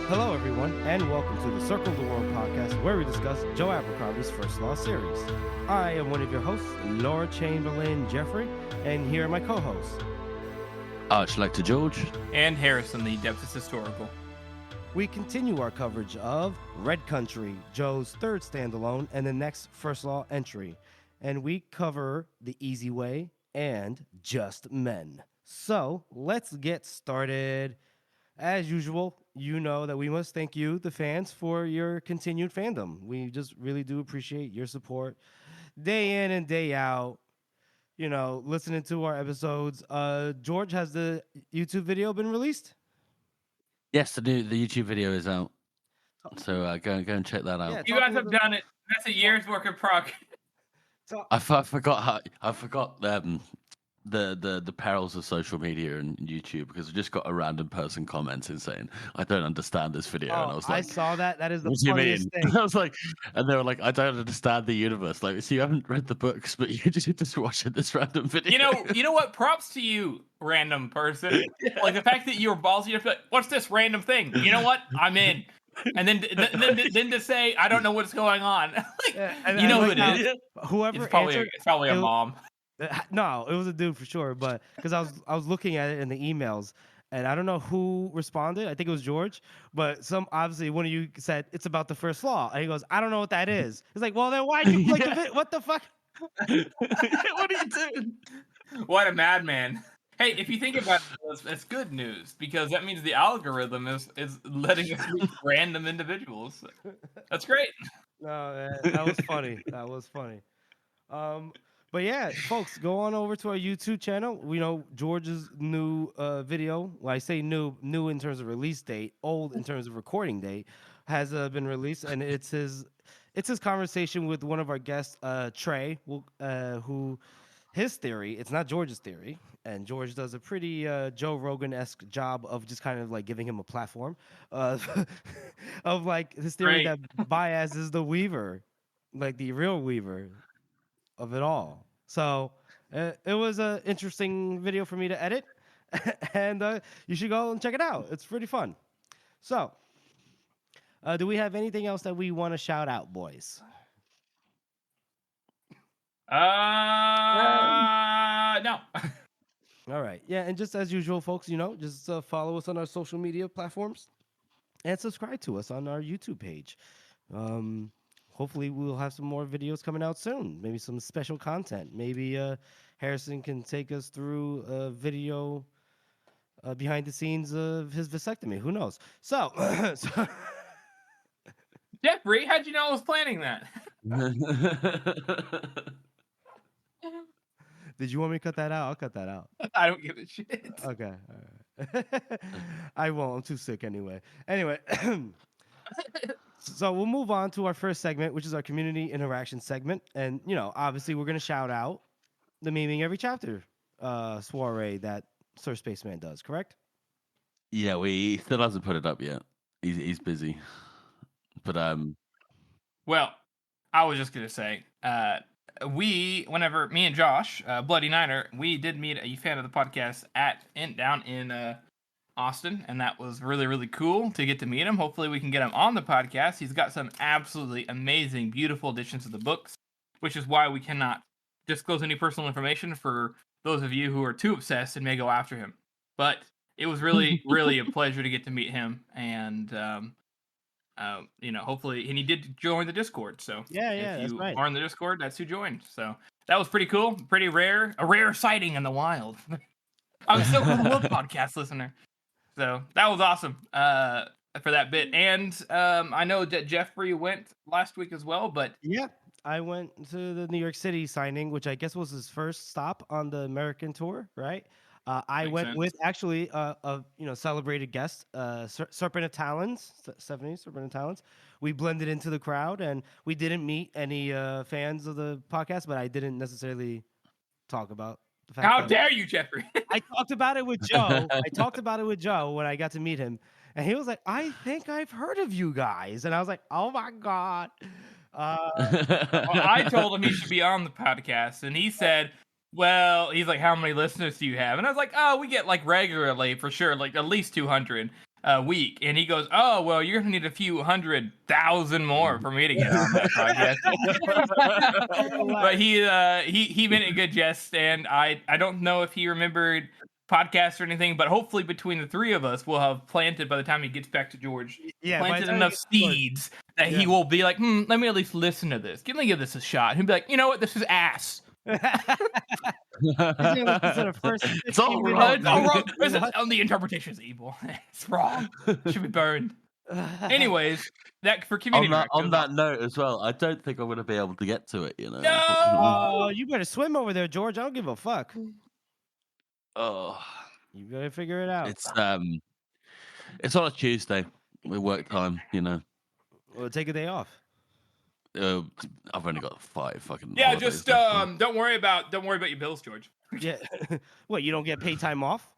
Hello, everyone, and welcome to the Circle of the World podcast, where we discuss Joe Abercrombie's First Law series. I am one of your hosts, Laura Chamberlain Jeffrey, and here are my co-hosts. Archlector George. And Harrison, the Depths Historical. We continue our coverage of Red Country, Joe's third standalone, and the next First Law entry. And we cover The Easy Way and Just Men. So, let's get started. As usual, you know that we must thank you, the fans, for your continued fandom. We just really do appreciate your support day in and day out. You know, listening to our episodes. George, has the YouTube video been released? Yes, the YouTube video is out. So go and check that out. Yeah, you guys have done it. That's a year's work of progress. I forgot the perils of social media and YouTube, because I just got a random person commenting saying, I don't understand this video. And I was like, I saw that. That is the funniest thing. I was like, and they were like, I don't understand the universe. Like, so you haven't read the books, but you just watching this random video. You know what? Props to you, random person. Yeah. Like the fact that you were ballsy enough to be like, what's this random thing? You know what? I'm in. And then to say, I don't know what's going on. Like, you know who it is. Whoever it's probably a mom. No, it was a dude for sure. But because I was looking at it in the emails, and I don't know who responded. I think it was George. But obviously one of you said it's about the First Law, and he goes, I don't know what that is. He's like, well then why you click it? What the fuck? What are you doing? What a madman. Hey, if you think about it, it's good news, because that means the algorithm is letting us reach random individuals. That's great. No, that was funny. That was funny. But yeah, folks, go on over to our YouTube channel. We know George's new video. Well, I say new in terms of release date, old in terms of recording date, has been released, and it's his conversation with one of our guests, Trey, who his theory. It's not George's theory, and George does a pretty Joe Rogan-esque job of just kind of like giving him a platform of like his theory that Baez is the Weaver, like the real Weaver of it all. So it was an interesting video for me to edit, and you should go and check it out. It's pretty fun. So do we have anything else that we want to shout out, boys? No. All right. Yeah, and just as usual, folks, just follow us on our social media platforms and subscribe to us on our YouTube page. Hopefully we'll have some more videos coming out soon. Maybe some special content. Maybe Harrison can take us through a video behind the scenes of his vasectomy. Who knows? So Jeffrey, how'd you know I was planning that? Did you want me to cut that out? I'll cut that out. I don't give a shit. Okay. All right. I won't. I'm too sick anyway. Anyway. So we'll move on to our first segment, which is our community interaction segment. And, obviously we're going to shout out the Memeing Every Chapter soiree that Sir Spaceman does, correct? Yeah, he still hasn't put it up yet. He's busy. But well, I was just going to say, whenever me and Josh, Bloody Niner, we did meet a fan of the podcast down in Austin, and that was really, really cool to get to meet him. Hopefully we can get him on the podcast. He's got some absolutely amazing, beautiful additions to the books, which is why we cannot disclose any personal information for those of you who are too obsessed and may go after him. But it was really, really a pleasure to get to meet him, and hopefully, and he did join the Discord. So if you are in the Discord, that's who joined. So that was pretty cool, pretty rare, a rare sighting in the wild. I'm so cool, podcast listener. So that was awesome for that bit. And I know that Jeffrey went last week as well, but yeah, I went to the New York City signing, which I guess was his first stop on the American tour, right? I went with actually a celebrated guest, Serpent of Talons, Stephanie Serpent of Talons. We blended into the crowd, and we didn't meet any fans of the podcast, but I didn't necessarily talk about. How dare you, Jeffrey? I talked about it with Joe. When I got to meet him, and he was like, "I think I've heard of you guys," and I was like, "Oh my god!" Well, I told him he should be on the podcast, and he said, well, he's like, how many listeners do you have? And I was like, oh, we get like regularly for sure, like at least 200. week, and he goes, "Oh well, you're gonna need a few 100,000 more for me to get on that podcast." But he meant a good jest, and I don't know if he remembered podcasts or anything, but hopefully between the three of us, we'll have planted by the time he gets back to George, Yeah, by the planted time he enough gets to George. seeds that Yeah. he will be like, let me at least listen to this. Let me give this a shot. He'll be like, you know what, this is ass. He's gonna listen to the first It's all 15 wrong. It's all wrong. minutes. The interpretation is evil. It's wrong. Should be burned. Anyways, that for community on that note as well, I don't think I'm going to be able to get to it. You know. No! Oh, you better swim over there, George. I don't give a fuck. Oh, You better figure it out. it's on a Tuesday with work time. You know. Well, take a day off. I've only got 5 fucking. Yeah, holidays just left. don't worry about your bills, George. Yeah. What? You don't get paid time off?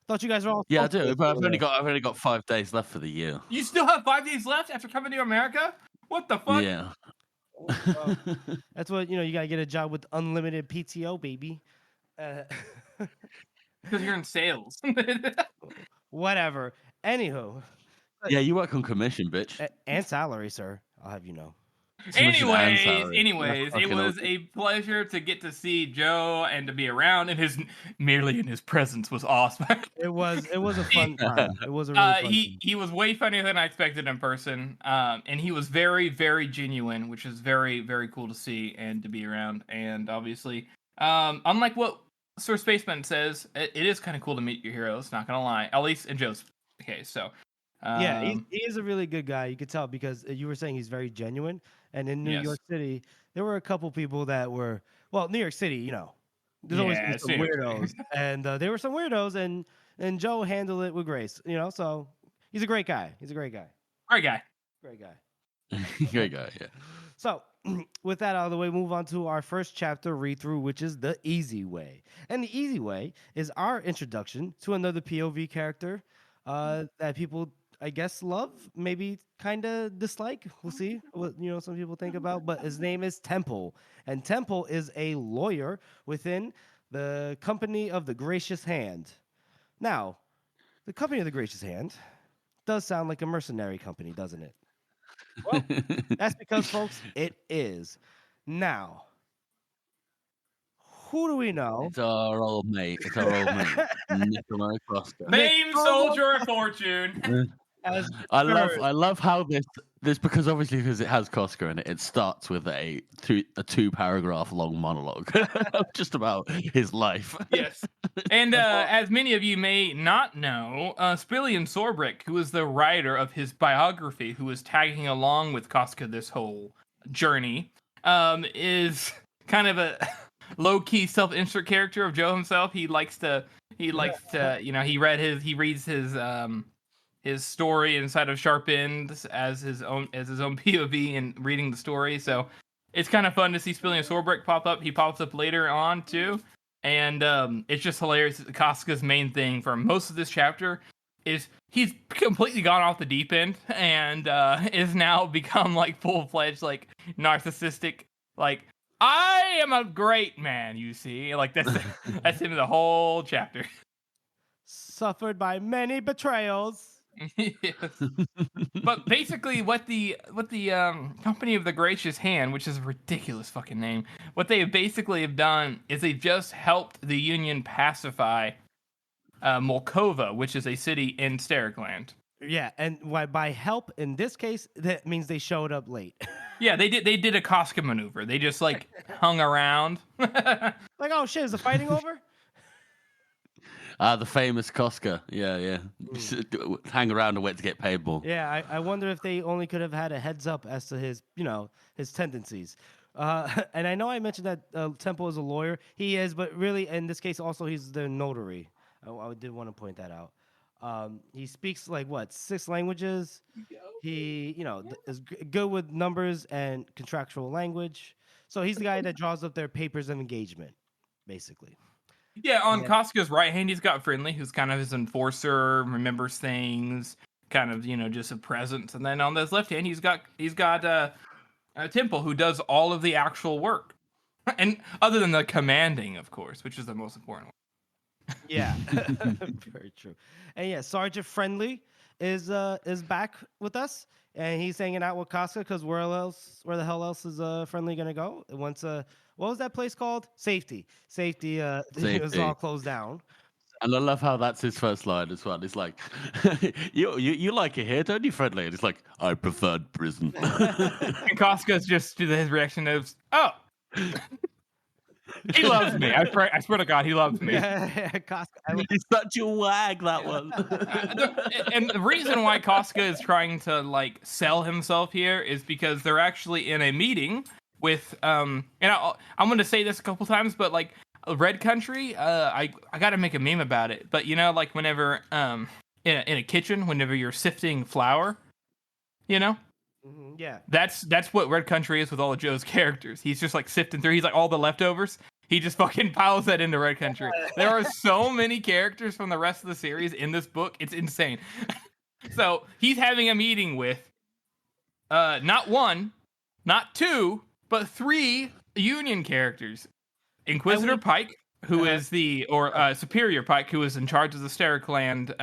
Thought you guys were all. Yeah, I do. But I've only got 5 days left for the year. You still have 5 days left after coming to America? What the fuck? Yeah. That's what you gotta get a job with unlimited PTO, baby. Because you're in sales. Whatever. Anywho. Yeah, you work on commission, bitch. And salary, sir. I'll have you know. Anyways, it was a pleasure to get to see Joe and to be around, and merely in his presence was awesome. It was a fun time. It was a really fun time. He was way funnier than I expected in person, and he was very, very genuine, which is very, very cool to see and to be around. And obviously, unlike what Sir Spaceman says, it is kind of cool to meet your heroes. Not gonna lie, at least in Joe's case. So. Yeah, he is a really good guy. You could tell because you were saying he's very genuine. And in New York City, there were a couple people that were New York City. There's always been some weirdos, and there were some weirdos, and Joe handled it with grace. So he's a great guy. He's a great guy. Great guy. Great guy. Great guy. Yeah. So, with that out of the way, move on to our first chapter read through, which is The Easy Way. And The Easy Way is our introduction to another POV character that people, I guess, love, maybe kind of dislike. We'll see what some people think about. But his name is Temple, and Temple is a lawyer within the Company of the Gracious Hand. Now, the Company of the Gracious Hand does sound like a mercenary company, doesn't it? Well, that's because, folks, it is. Now, who do we know? It's our old mate. Nikolai Costa. Famed soldier of fortune. I love how this because obviously because it has Costco in it, it starts with a 2-paragraph long monologue just about his life. Yes, and as many of you may not know, Spillian Sorbrick, who is the writer of his biography, who is tagging along with Costco this whole journey, is kind of a low-key self-insert character of Joe himself. He reads his story inside of Sharp End as his own POV and reading the story. So it's kind of fun to see Spillian Sorbrick pop up. He pops up later on too, and it's just hilarious. Kafka's main thing for most of this chapter is he's completely gone off the deep end and is now become like full-fledged like narcissistic like I am a great man. You see, like that's him the whole chapter. Suffered by many betrayals. Yes. But basically what the Company of the Gracious Hand, which is a ridiculous fucking name, what they basically have done is they've just helped the Union pacify Molkova, which is a city in Stericland. Yeah, and by help in this case, that means they showed up late. Yeah, they did a Costco maneuver. They just like hung around. Like, oh shit, is the fighting over? The famous Costco. Yeah. Hang around and wait to get paid more. Yeah, I wonder if they only could have had a heads up as to his tendencies. And I know I mentioned that Temple is a lawyer. He is, but really, in this case, also he's the notary. I did want to point that out. He speaks 6 languages. He, is good with numbers and contractual language. So he's the guy that draws up their papers of engagement, basically. Yeah, on Costco's right hand, he's got Friendly, who's kind of his enforcer, remembers things, kind of, just a presence. And then on his left hand, he's got Temple, who does all of the actual work. And other than the commanding, of course, which is the most important one. Yeah, very true. And yeah, Sergeant Friendly is back with us, and he's hanging out with Casca because where the hell else is Friendly gonna go once what was that place called? Safety. It was all Safety. closed down. And I love how that's his first line as well. It's like, you like it here, don't you, Friendly? And it's like, I preferred prison. And Casca's just his reaction is, oh, he loves me. I swear to God, he loves me. Casca, He's such a wag, that one. And the reason why Casca is trying to like sell himself here is because they're actually in a meeting with and I'm going to say this a couple times, but like Red Country, I got to make a meme about it. But you know, like whenever in a kitchen, whenever you're sifting flour, you know. Yeah, That's what Red Country is with all of Joe's characters. He's just like sifting through. He's like all the leftovers. He just fucking piles that into Red Country. There are so many characters from the rest of the series in this book. It's insane. So he's having a meeting with not one, not two, but 3 Union characters. Inquisitor Pike, who is Superior Pike, who is in charge of the Stericland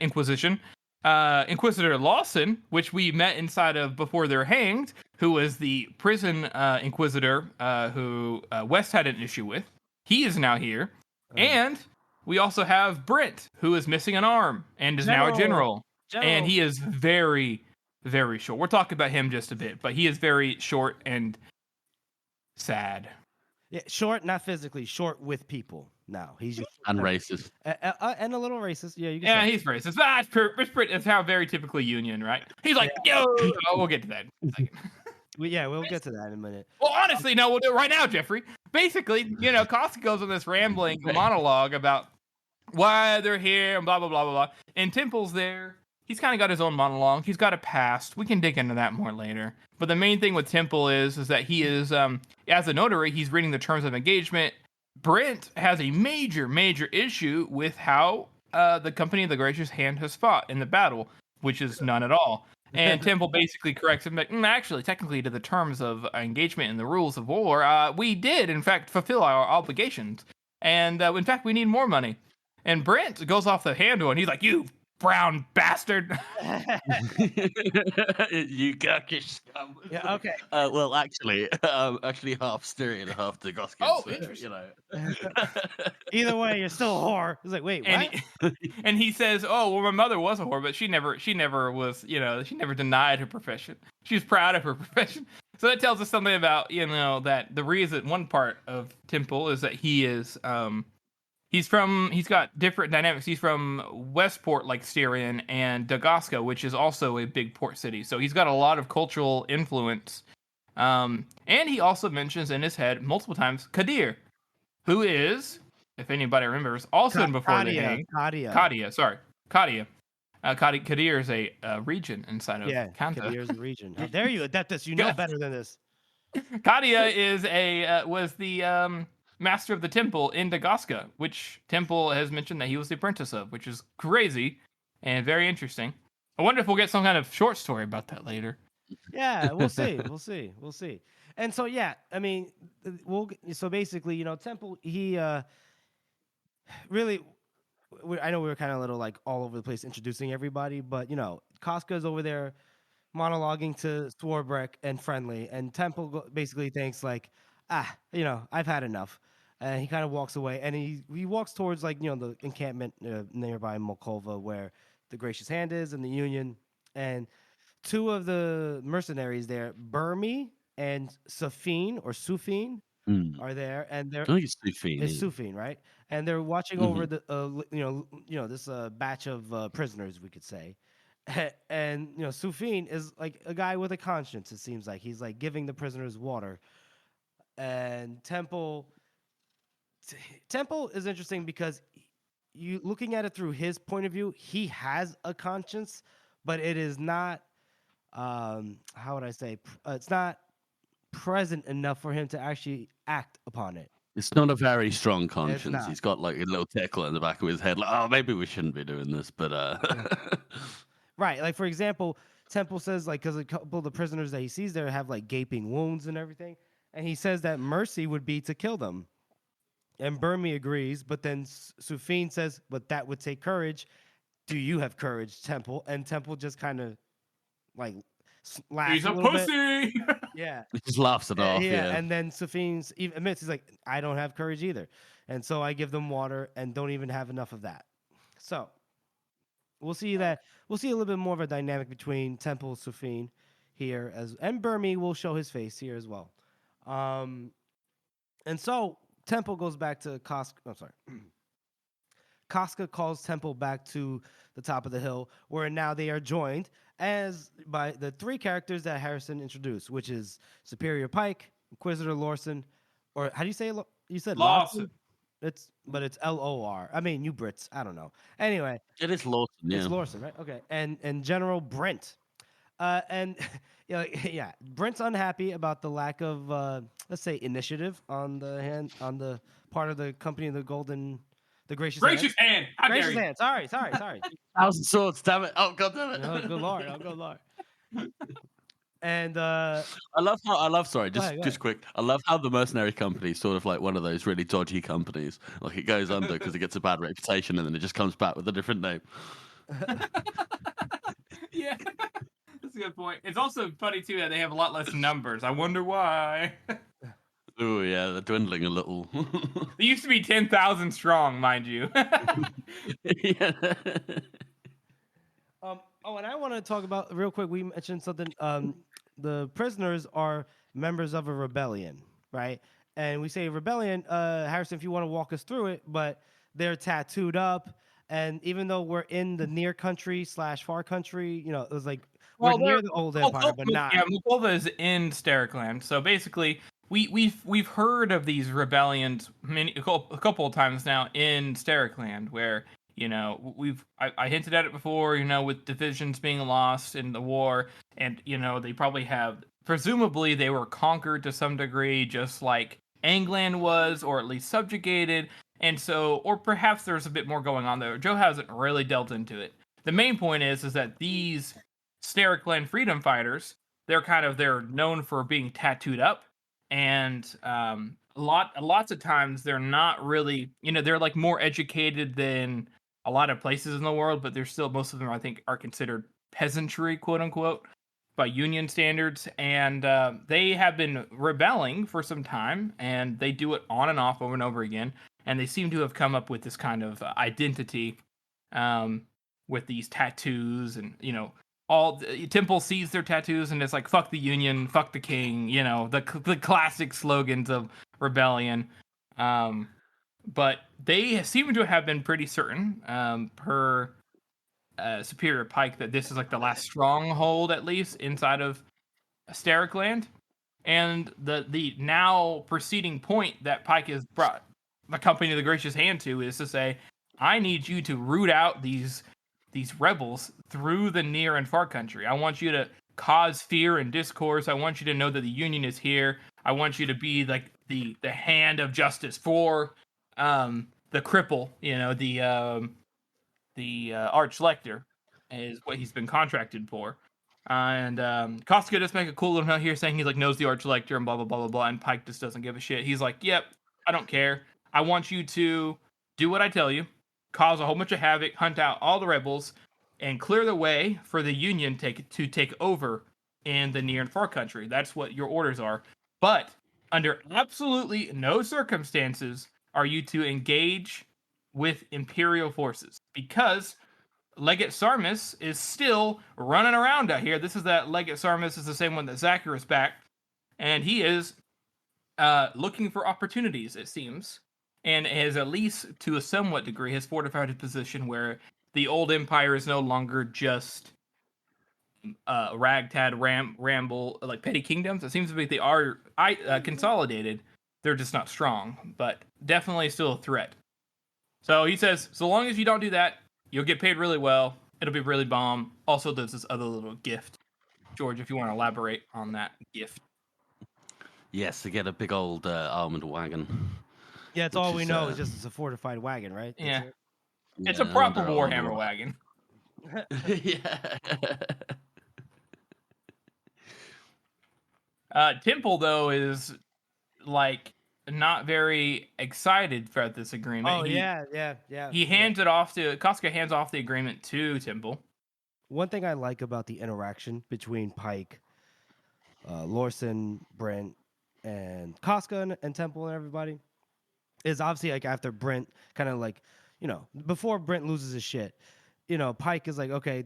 Inquisition. Inquisitor Lawson, which we met inside of before they're hanged, who was the prison Inquisitor who West had an issue with. He is now here. And we also have Brent, who is missing an arm and is now a general. And he is very, very short. We'll talk about him just a bit, but he is very short and sad. Yeah, short, not physically, short with people. Now he's just And racist. And a little racist. Yeah, you can Yeah, say. he's racist. That's how very typically Union, right? He's like, yo. Oh, we'll get to that in a second. We'll get to that in a minute. Well, honestly, no, we'll do it right now, Jeffrey. Basically, you know, Casca goes on this rambling monologue about why they're here and blah, blah, blah, blah, blah. And Temple's there. He's kind of got his own monologue. He's got a past. We can dig into that more later. But the main thing with Temple is that he is, as a notary, he's reading the terms of engagement. Brent has a major, major issue with how the Company of the Gracious Hand has fought in the battle, which is none at all. And Temple basically corrects him, like, actually, technically, to the terms of engagement and the rules of war, we did, in fact, fulfill our obligations. And, in fact, we need more money. And Brent goes off the handle, and he's like, you brown bastard. You gurkish scum. Yeah, okay. Well, actually half Styrian, half Dagoskin. Oh, so, interesting. You know. Either way, you're still a whore. He's like, wait, what? And he says, oh, well, my mother was a whore, but she never was, you know, she never denied her profession. She was proud of her profession. So that tells us something about, you know, that the reason, one part of Temple is that he is, he's got different dynamics. He's from Westport, like Styrian, and Dagosca, which is also a big port city. So he's got a lot of cultural influence. And he also mentions in his head multiple times Kadir, who is, if anybody remembers, also in Before the Hang. Kadia. Kadir is a region inside of Kanta. Kadir is a region. How dare you, Adeptus? You know better than this. Kadia is was the master of the temple in Dagosca, which Temple has mentioned that he was the apprentice of, which is crazy and very interesting. I wonder if we'll get some kind of short story about that later. Yeah, we'll see. We'll see. And so, yeah, I mean, so basically, you know, Temple, he really, I know we were kind of a little like all over the place introducing everybody, but, you know, Casca's over there monologuing to Swarbrick and Friendly, and Temple basically thinks like, you know, I've had enough. And he kind of walks away, and he walks towards, like, you know, the encampment nearby Molkova where the Gracious Hand is and the Union. And 2 of the mercenaries there, Burmy and Sufine are there, and they're I think it's Sufine. It's Sufine, right? And they're watching over the you know this batch of prisoners, we could say. And you know, Sufine is like a guy with a conscience. It seems like he's like giving the prisoners water. And Temple is interesting because you looking at it through his point of view, he has a conscience, but it is not how would I say, it's not present enough for him to actually act upon it. It's not a very strong conscience. He's got like a little tickle in the back of his head, like, oh, maybe we shouldn't be doing this, but Right, like for example, Temple says, like, because a couple of the prisoners that he sees there have like gaping wounds and everything. And he says that mercy would be to kill them. And Burmy agrees, but then Sufine says, but that would take courage "Do you have courage, Temple?" And Temple just kind of like laughs He's a a little bit. pussy. Yeah. He just laughs it off. Yeah, Yeah. and then Safine admits, he's like, "I don't have courage either," and so I give them water and don't even have enough of that. So we'll see a little bit more of a dynamic between Temple and Safine here, and Burmy will show his face here as well. And so Temple goes back to Casca. I'm sorry. Casca calls Temple back to the top of the hill, where now they are joined by the three characters that Harrison introduced, which is Superior Pike, Inquisitor Lawson, or how do you say it? You said Lawson. It's Lor. I mean, you Brits. I don't know. Anyway, It is Lawson. Yeah. it's Lawson, right? Okay, and General Brent. And yeah, Brent's unhappy about the lack of let's say initiative on the part of the company of the gracious hand. How dare gracious you? hand. Sorry. 1,000 swords. Damn it! Oh god, damn it! Oh, good lord. And I love. Sorry, Go ahead. just quick. I love how the mercenary company is sort of like one of those really dodgy companies. Like it goes under because it gets a bad reputation, and then it just comes back with a different name. Yeah. That's a good point. It's also funny too that they have a lot less numbers. I wonder why. Oh yeah, they're dwindling a little. They used to be 10,000 strong, mind you. Yeah. Oh, and I want to talk about real quick. We mentioned something. The prisoners are members of a rebellion, right? And we say rebellion. Harrison, if you want to walk us through it, but they're tattooed up, and even though we're in the near country / far country, it was like we're near the old empire, but not. Yeah, Moldova is in Stericland. So basically, we've heard of these rebellions a couple of times now in Stericland, where I hinted at it before, with divisions being lost in the war, and they probably have, presumably they were conquered to some degree, just like England was, or at least subjugated, and so, or perhaps there's a bit more going on there. Joe hasn't really delved into it. The main point is that these Stericland freedom fighters, they're known for being tattooed up, and lots of times they're not really, they're like more educated than a lot of places in the world, but they're still, most of them I think are considered peasantry, quote unquote, by Union standards, and they have been rebelling for some time, and they do it on and off over and over again, and they seem to have come up with this kind of identity with these tattoos, and Temple sees their tattoos and it's like, fuck the Union, fuck the king, the classic slogans of rebellion. But they seem to have been pretty certain, per Superior Pike, that this is like the last stronghold, at least inside of Stericland. And the now preceding point that Pike has brought the company of the Gracious Hand to is to say, I need you to root out these rebels through the near and far country. I want you to cause fear and discourse. I want you to know that the Union is here. I want you to be like the hand of justice for the cripple, the Arch-Lector is what he's been contracted for. And Costco does make a cool little note here saying he's like knows the Arch-Lector and blah blah blah blah blah, and Pike just doesn't give a shit. He's like, yep, I don't care. I want you to do what I tell you, cause a whole bunch of havoc, hunt out all the rebels, and clear the way for the Union to take over in the near and far country. That's what your orders are. But under absolutely no circumstances are you to engage with Imperial forces, because Legate Sarmus is still running around out here. This is that Legate Sarmus is the same one that Zacharias backed, and he is looking for opportunities, it seems, and has, at least to a somewhat degree, has fortified his position where the old empire is no longer just ragtag ramble like petty kingdoms. It seems to be they are consolidated. They're just not strong, but definitely still a threat. So he says, so long as you don't do that, you'll get paid really well. It'll be really bomb. Also, there's this other little gift. George, if you want to elaborate on that gift. Yes, to get a big old armored wagon. Yeah, it's all we know is just it's a fortified wagon, right? Yeah. It's a proper Warhammer wagon. Yeah. Temple, though, is like not very excited about this agreement. Oh, yeah. He hands it off to Costco. Hands off the agreement to Temple. One thing I like about the interaction between Pike, Lawson, Brent, and Costco and Temple and everybody is obviously like after Brent kind of like, before Brent loses his shit, Pike is like, okay,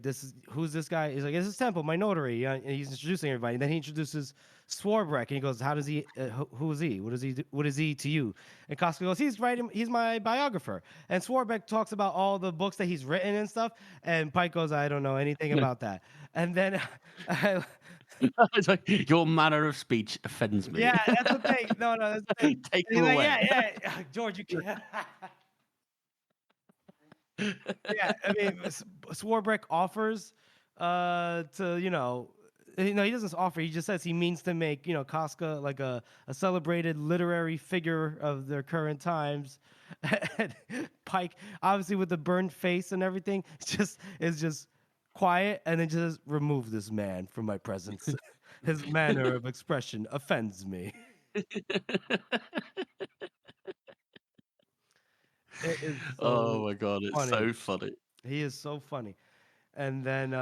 who's this guy? He's like, this is Temple, my notary. And he's introducing everybody. And then he introduces Swarbrick, and he goes, how does he? Who is he? What is he to you? And Costco goes, he's my biographer. And Swarbrick talks about all the books that he's written and stuff. And Pike goes, I don't know anything about that. And then It's like, your manner of speech offends me. yeah, that's the thing. No, that's the thing. Take And he's him like, away. yeah, George, you can't. Yeah, I mean, Swarbrick offers to, he doesn't offer. He just says he means to make, Casca like a celebrated literary figure of their current times. And Pike, obviously with the burned face and everything, is just quiet, and then just remove this man from my presence. His manner of expression offends me. It is Oh my god, it's funny. so funny. He is so funny. And then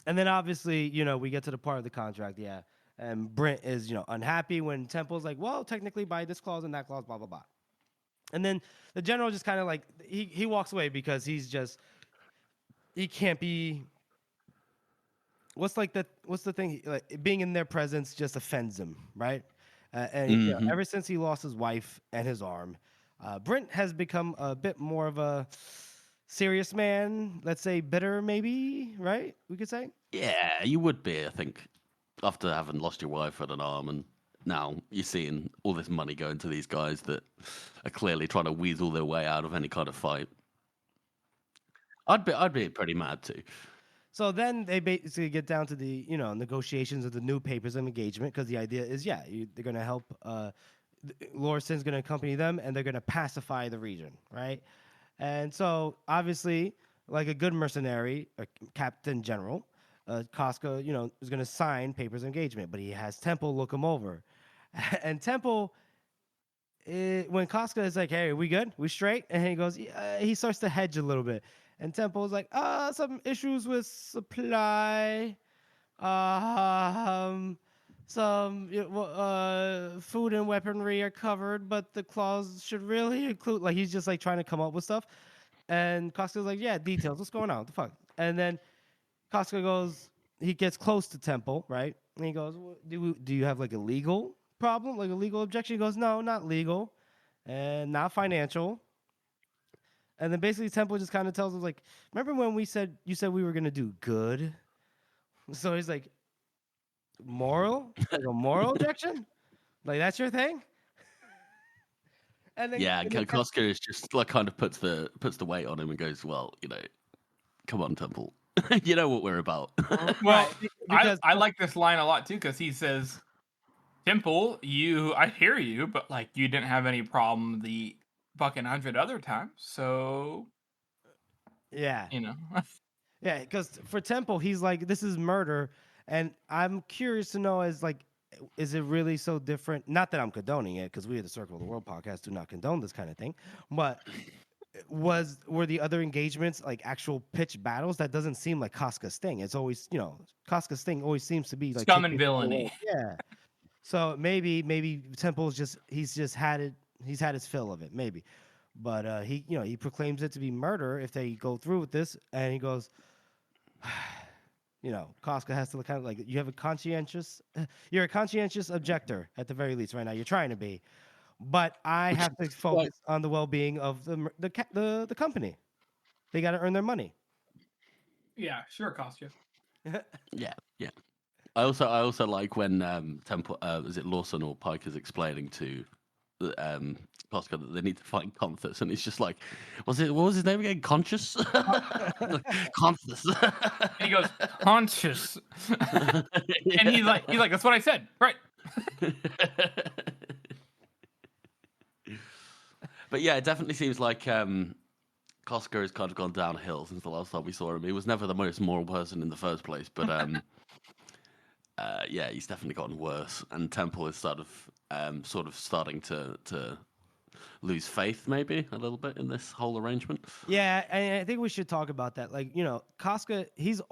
obviously, we get to the part of the contract, yeah. And Brent is, unhappy when Temple's like, well, technically by this clause and that clause, blah, blah, blah. And then the general just kind of like, he walks away because he can't be, what's the thing? Like, being in their presence just offends him, right? And ever since he lost his wife and his arm, Brent has become a bit more of a serious man, let's say bitter, maybe, right? We could say. Yeah, you would be, I think, after having lost your wife and an arm, and now you're seeing all this money going to these guys that are clearly trying to weasel their way out of any kind of fight. I'd be pretty mad too. So then they basically get down to the negotiations of the new papers of engagement, because the idea is they're going to help. Lawson's going to accompany them, and they're going to pacify the region, right? And so obviously, like a good mercenary, a captain general, Casca, is going to sign papers of engagement, but he has Temple look him over, and Temple. When Casca is like, "Hey, we good? We straight?" and he goes, he starts to hedge a little bit. And Temple's like, some issues with supply, some food and weaponry are covered, but the clause should really include, like, he's just like trying to come up with stuff. And Costco's like, yeah, details, what's going on? What the fuck? And then Costco goes, he gets close to Temple, right? And he goes, do you have like a legal problem, like a legal objection? He goes, no, not legal and not financial. And then basically Temple just kind of tells him, like, remember when you said we were going to do good? So he's like, moral? Like a moral objection? Like, that's your thing? And then Costco is just like kind of puts the weight on him and goes, well, come on, Temple. You know what we're about. Well, I like this line a lot too, because he says, Temple, I hear you, but like you didn't have any problem the fucking 100 other times, so yeah, yeah, because for Temple, he's like, this is murder, and I'm curious to know, is it really so different? Not that I'm condoning it, because we at the Circle of the World podcast do not condone this kind of thing, but were the other engagements like actual pitch battles? That doesn't seem like Casca's thing. It's always, Casca's thing always seems to be like scum and villainy. Yeah, so maybe Temple's he's had his fill of it, maybe. But he proclaims it to be murder if they go through with this, and he goes, Casca has to kind of like, you're a conscientious objector at the very least right now. You're trying to be, but I have to focus on the well-being of the company. They got to earn their money. Yeah, sure, Casca. Yeah. I also like when Temple, is it Lawson or Pike, is explaining to Casca that they need to find Conthus, and he's just like, what was his name again? Conscious? Conthus. And he goes, conscious. And he's like, that's what I said, right? But yeah, it definitely seems like Casca has kind of gone downhill since the last time we saw him. He was never the most moral person in the first place, but he's definitely gotten worse. And Temple is sort of sort of starting to lose faith, maybe a little bit in this whole arrangement. Yeah, and I think we should talk about that. Like, Casca, it's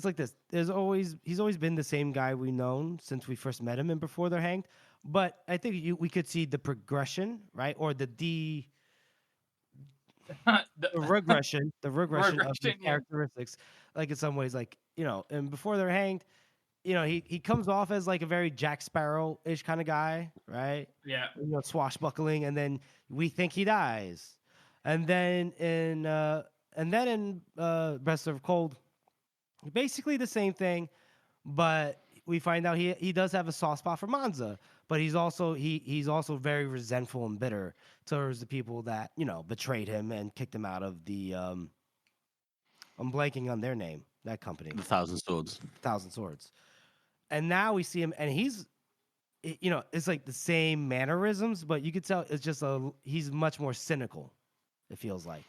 like this. He's always been the same guy we've known since we first met him and before they're hanged. But I think we could see the progression, right? Or the regression of his characteristics. Like in some ways, like, and before they're hanged, he comes off as like a very Jack Sparrow-ish kind of guy, right? Yeah. Swashbuckling, and then we think he dies. And then in Best of Cold, basically the same thing, but we find out he does have a soft spot for Monza, but he's also very resentful and bitter towards the people that betrayed him and kicked him out of the I'm blanking on their name, that company, The Thousand Swords. Thousand Swords. And now we see him, and it's like the same mannerisms, but you could tell it's just he's much more cynical. It feels like,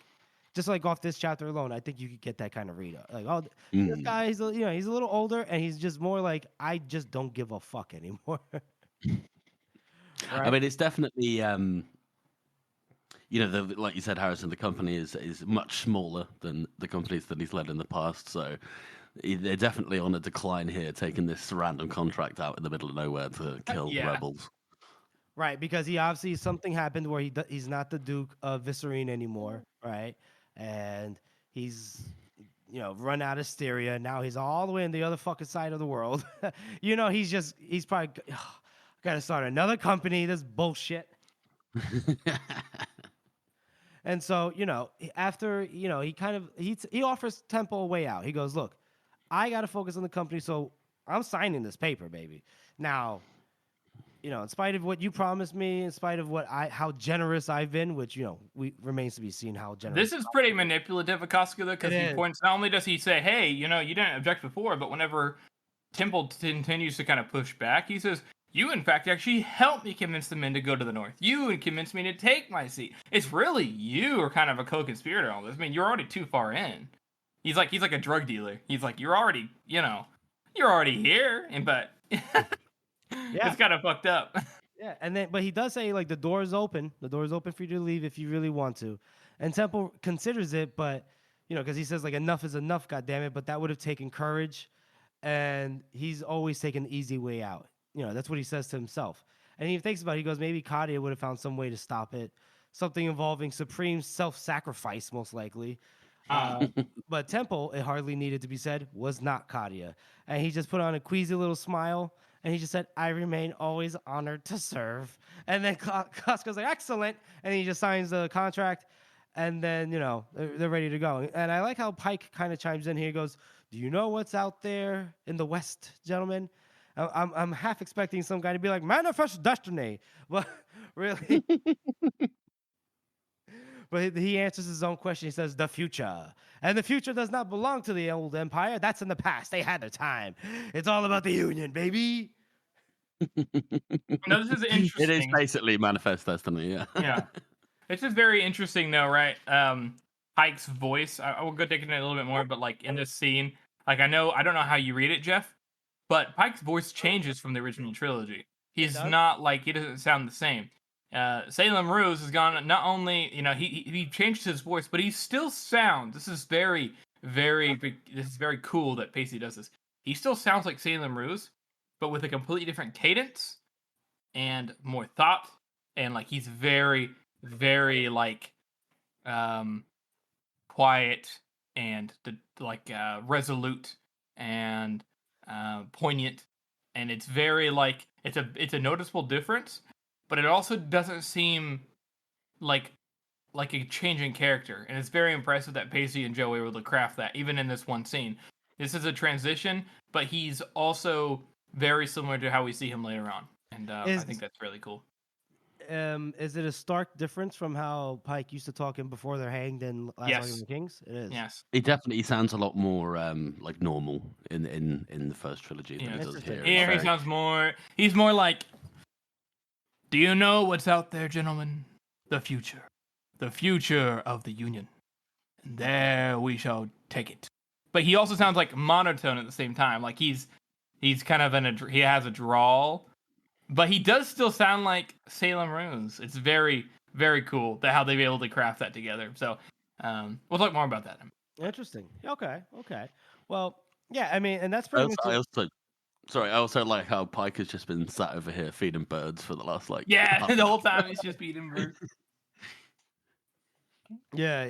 just like off this chapter alone, I think you could get that kind of read. Like, oh, this guy, he's a little older, and he's just more like, I just don't give a fuck anymore. Right? I mean, it's definitely like you said, Harrison, the company is much smaller than the companies that he's led in the past, so they're definitely on a decline here, taking this random contract out in the middle of nowhere to kill rebels. Right, because he obviously something happened where he's not the Duke of Visserine anymore, right? And he's run out of Styria. Now he's all the way in the other fucking side of the world. He's probably got to start another company. This bullshit. And so after he offers Temple a way out. He goes, look, I got to focus on the company, so I'm signing this paper, baby. Now, in spite of what you promised me, in spite of how generous I've been, which remains to be seen how generous. This is pretty manipulative of Casca, though, because he points. Not only does he say, "Hey, you didn't object before," but whenever Temple continues to kind of push back, he says, "You, in fact, actually helped me convince the men to go to the north. You convinced me to take my seat. It's really you are kind of a co-conspirator in all this. I mean, you're already too far in." He's like a drug dealer. He's like, you're already here, but it's kind of fucked up. Yeah, but he does say, like, the door is open. The door is open for you to leave if you really want to. And Temple considers it, but because he says, like, enough is enough, goddammit, but that would have taken courage, and he's always taken the easy way out. That's what he says to himself. And he thinks about it, he goes, maybe Kadia would have found some way to stop it, something involving supreme self-sacrifice, most likely. But Temple, it hardly needed to be said, was not Kadia. And he just put on a queasy little smile, and he just said, I remain always honored to serve. And then Casca's like, excellent. And he just signs the contract, and then, they're ready to go. And I like how Pike kind of chimes in here. He goes, do you know what's out there in the West, gentlemen? I'm half expecting some guy to be like, manifest destiny. But really... But he answers his own question. He says, the future. And the future does not belong to the old empire. That's in the past. They had their time. It's all about the Union, baby. No, this is interesting. It is basically manifest destiny, yeah. Yeah. It's just very interesting, though, right? Pike's voice. I will go dig into it a little bit more, but, like, in this scene, like, I don't know how you read it, Jeff, but Pike's voice changes from the original trilogy. He's not, like, he doesn't sound the same. Salem Ruse has gone, not only, he changed his voice, but he still sounds, this is very, very cool that Pacey does this. He still sounds like Salem Ruse, but with a completely different cadence and more thought, and like he's very, very like quiet and resolute and poignant, and it's very like it's a noticeable difference. But it also doesn't seem like a changing character. And it's very impressive that Pacey and Joe were able to craft that, even in this one scene. This is a transition, but he's also very similar to how we see him later on. And I think that's really cool. Is it a stark difference from how Pike used to talk him before they're hanged in Last Argument of the Kings? It is. Yes. He definitely sounds a lot more like normal in the first trilogy than he does here. Here he sounds more... He's more like... Do you know what's out there, gentlemen? The future. The future of the Union. And there we shall take it. But he also sounds like monotone at the same time. Like he's kind of he has a drawl, but he does still sound like Salem Runes. It's very, very cool how they've been able to craft that together. So we'll talk more about that. Interesting. Okay. Well, yeah. I mean, and that's I pretty also, much it. I also like how Pike has just been sat over here feeding birds for the last Yeah, half the an whole hour. time he's just beating birds. Yeah.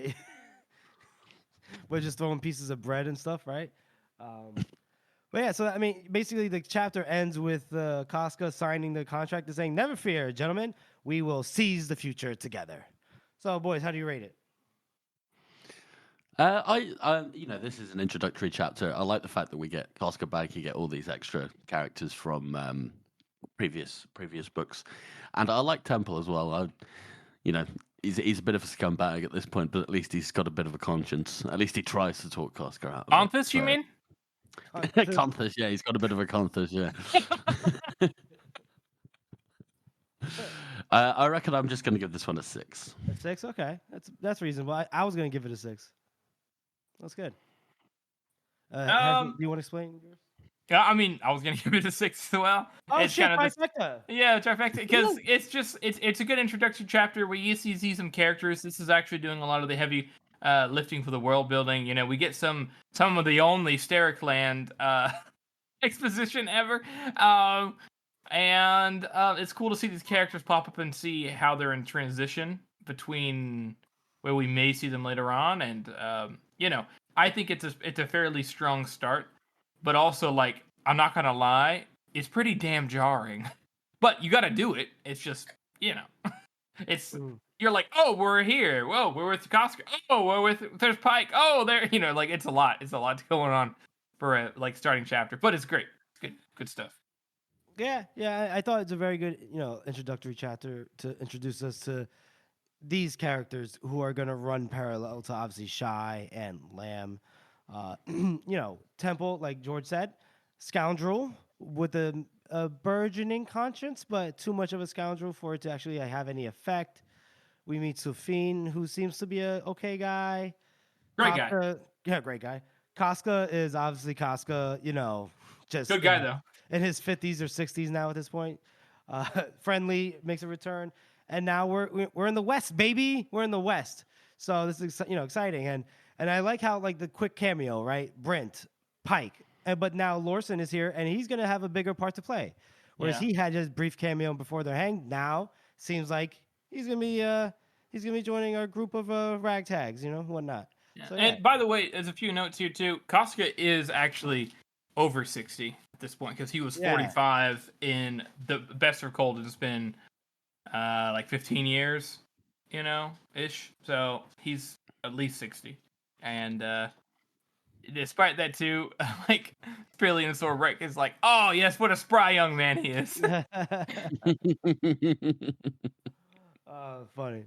We're just throwing pieces of bread and stuff, right? But yeah, so I mean, basically the chapter ends with Casca signing the contract and saying, "Never fear, gentlemen, we will seize the future together." So, boys, how do you rate it? This is an introductory chapter. I like the fact that we get Casca back. You get all these extra characters from previous books, and I like Temple as well. He's a bit of a scumbag at this point, but at least he's got a bit of a conscience. At least he tries to talk Casca out of it. Anthus, you mean? Conthus, yeah, he's got a bit of a Conthus, yeah. I reckon I'm just going to give this one a 6. A 6? Okay, that's reasonable. I was gonna give it a 6. That's good. Do you want to explain yours? Yeah, I mean, I was gonna give it a 6 as well. Oh It's shit, kind of trifecta. Yeah, trifecta, because it's a good introductory chapter where you see some characters. This is actually doing a lot of the heavy lifting for the world building. You know, we get some of the only Stericland exposition ever, and it's cool to see these characters pop up and see how they're in transition between where we may see them later on. And I think it's a fairly strong start, but also, like, I'm not gonna lie, it's pretty damn jarring. But you got to do it. It's just, it's you're like, oh, we're here. Whoa, we're with Casca. Oh, there's Pike. Oh, there, like it's a lot. It's a lot going on for a starting chapter, but it's great. It's good stuff. Yeah. I thought it's a very good, introductory chapter to introduce us to these characters who are gonna run parallel to obviously Shy and Lamb. Temple, like George said, scoundrel with a burgeoning conscience, but too much of a scoundrel for it to actually have any effect. We meet Sufine, who seems to be a okay guy. Great guy. Yeah, great guy. Casca is obviously Casca, just Good guy, though. in his 50s or 60s now at this point. Friendly makes a return, and now we're in the West, baby. We're in the West, so this is exciting, and I like how like the quick cameo, right? Brent, Pike, but now Lawson is here, and he's gonna have a bigger part to play, whereas he had his brief cameo before they're hanged. Now seems like he's gonna be joining our group of ragtags, whatnot. Yeah. So, and by the way, there's a few notes here too. Casca is actually over 60 at this point because he was 45 in the Best of Cold. It's been like 15 years, ish. So he's at least 60, and despite that too, like Brilliant Sword Rick is like, oh yes, what a spry young man he is. Oh, funny.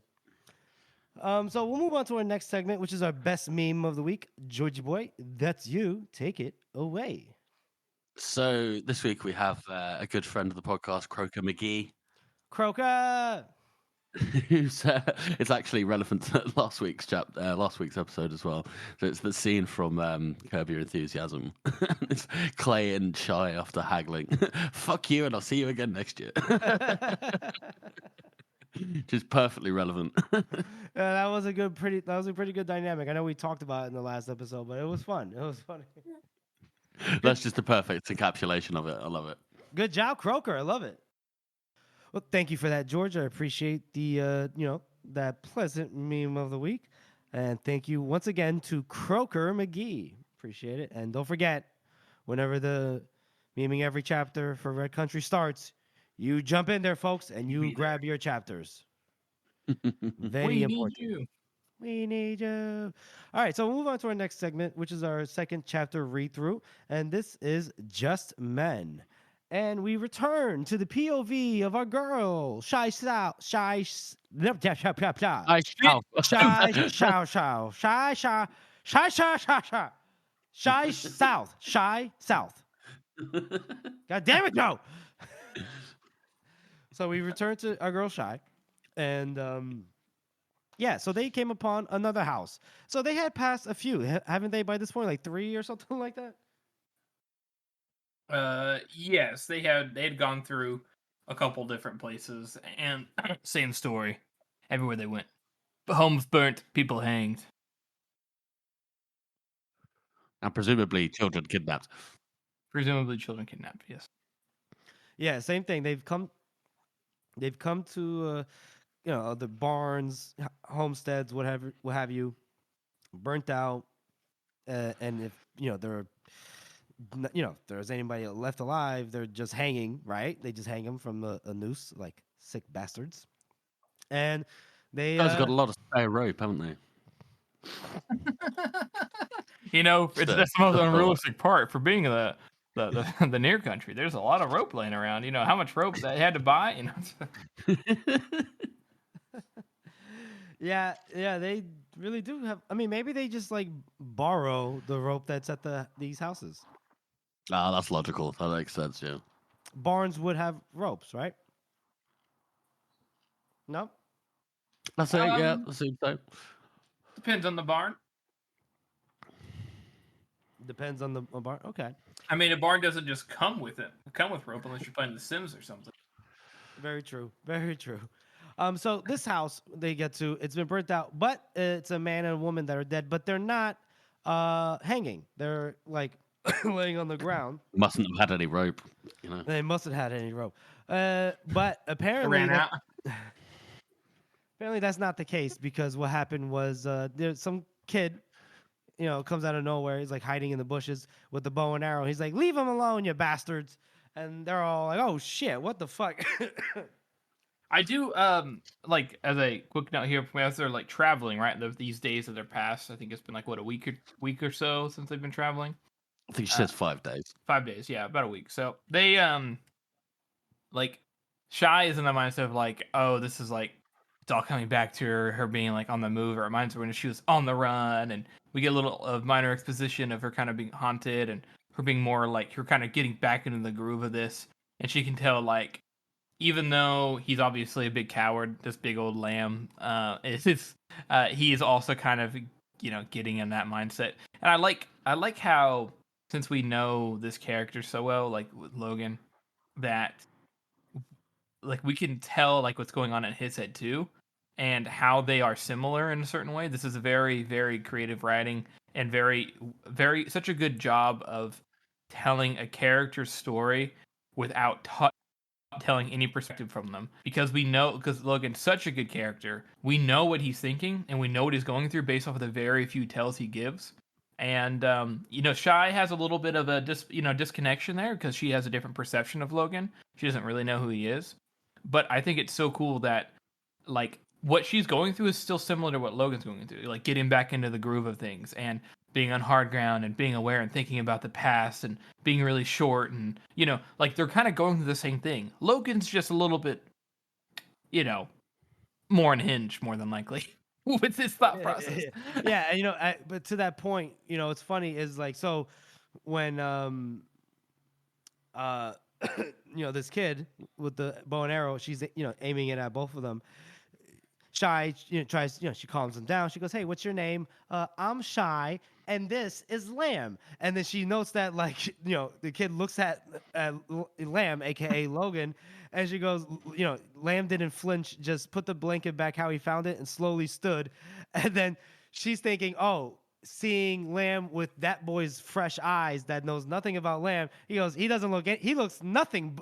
So we'll move on to our next segment, which is our best meme of the week. Georgie boy, that's you. Take it away. So this week we have a good friend of the podcast, Croker McGee. Croker! It's actually relevant to last week's episode as well. So it's the scene from Curb Your Enthusiasm. It's Clay and Shy after haggling. Fuck you, and I'll see you again next year. Which is perfectly relevant. That was a pretty good dynamic. I know we talked about it in the last episode, but it was fun. It was funny. That's just the perfect encapsulation of it. I love it. Good job, Croker. I love it. Well, thank you for that, George. I appreciate the that pleasant meme of the week, and thank you once again to Croker McGee. Appreciate it, and don't forget, whenever the meming every chapter for Red Country starts, you jump in there, folks, and you grab your chapters. Very important. We need you. All right, so we'll move on to our next segment, which is our second chapter read through, and this is Just Men. And we return to the POV of our girl, Shy South, Shy South. God damn it, no. So we return to our girl Shy, and so they came upon another house. So they had passed a few, haven't they? By this point, like 3 or something like that. Yes, they had gone through a couple different places, and same story everywhere they went. Homes burnt, people hanged. And presumably children kidnapped. Presumably children kidnapped, yes. Yeah, same thing. They've come to the barns, homesteads, what have you, burnt out, and if if there's anybody left alive, they're just hanging, right? They just hang them from a noose, like sick bastards. And they Guys have got a lot of spare rope, haven't they? That's the most Just a unrealistic part for being the near country. There's a lot of rope laying around. You know how much rope they had to buy. Yeah, they really do have. I mean, maybe they just like borrow the rope that's at these houses. Ah, that's logical. That makes sense. Yeah. Barns would have ropes, right? No, That's it. Yeah, Um, that seems so. Depends on the barn. depends on the barn. Okay, I mean, a barn doesn't just come with rope unless you're playing The Sims or something. very true, very true. So this house they get to, it's been burnt out, but it's a man and a woman that are dead, but they're not hanging. They're like laying on the ground. Mustn't have had any rope. They mustn't have had any rope. But It apparently ran out. apparently that's not the case, because what happened was there's some kid, comes out of nowhere. He's like hiding in the bushes with the bow and arrow. He's like, "Leave him alone, you bastards!" And they're all like, "Oh shit, what the fuck?" I do like, as a quick note here, as they're like traveling, right? These days that are past, I think it's been like what, a week or so since they've been traveling. I think she says 5 days. 5 days, yeah, about a week. So they like, Shy is in the mindset of like, oh, this is like, it's all coming back to her being like on the move. It reminds her when she was on the run, and we get a little of minor exposition of her kind of being haunted and her being more like her kind of getting back into the groove of this. And she can tell, like, even though he's obviously a big coward, this big old lamb, he is also kind of getting in that mindset. And I like how, since we know this character so well, like with Logan, that like we can tell like what's going on in his head too, and how they are similar in a certain way. This is a very, very creative writing, and very, very such a good job of telling a character's story without telling any perspective from them, because Logan's such a good character. We know what he's thinking and we know what he's going through based off of the very few tells he gives. And Shy has a little bit of a disconnection there, because she has a different perception of Logan. She doesn't really know who he is. But I think it's so cool that like what she's going through is still similar to what Logan's going through, like getting back into the groove of things and being on hard ground and being aware and thinking about the past and being really short, and like they're kind of going through the same thing. Logan's just a little bit more unhinged, more than likely, with his thought process. Yeah, and but to that point, it's funny is like, so when this kid with the bow and arrow, she's aiming it at both of them. Shy, tries, she calms him down. She goes, "Hey, what's your name?" "I'm Shy, and this is Lamb." And then she notes that, like, the kid looks at Lamb, aka Logan, and she goes, Lamb didn't flinch, just put the blanket back how he found it and slowly stood. And then she's thinking, oh, seeing Lamb with that boy's fresh eyes that knows nothing about Lamb, he goes, he looks nothing.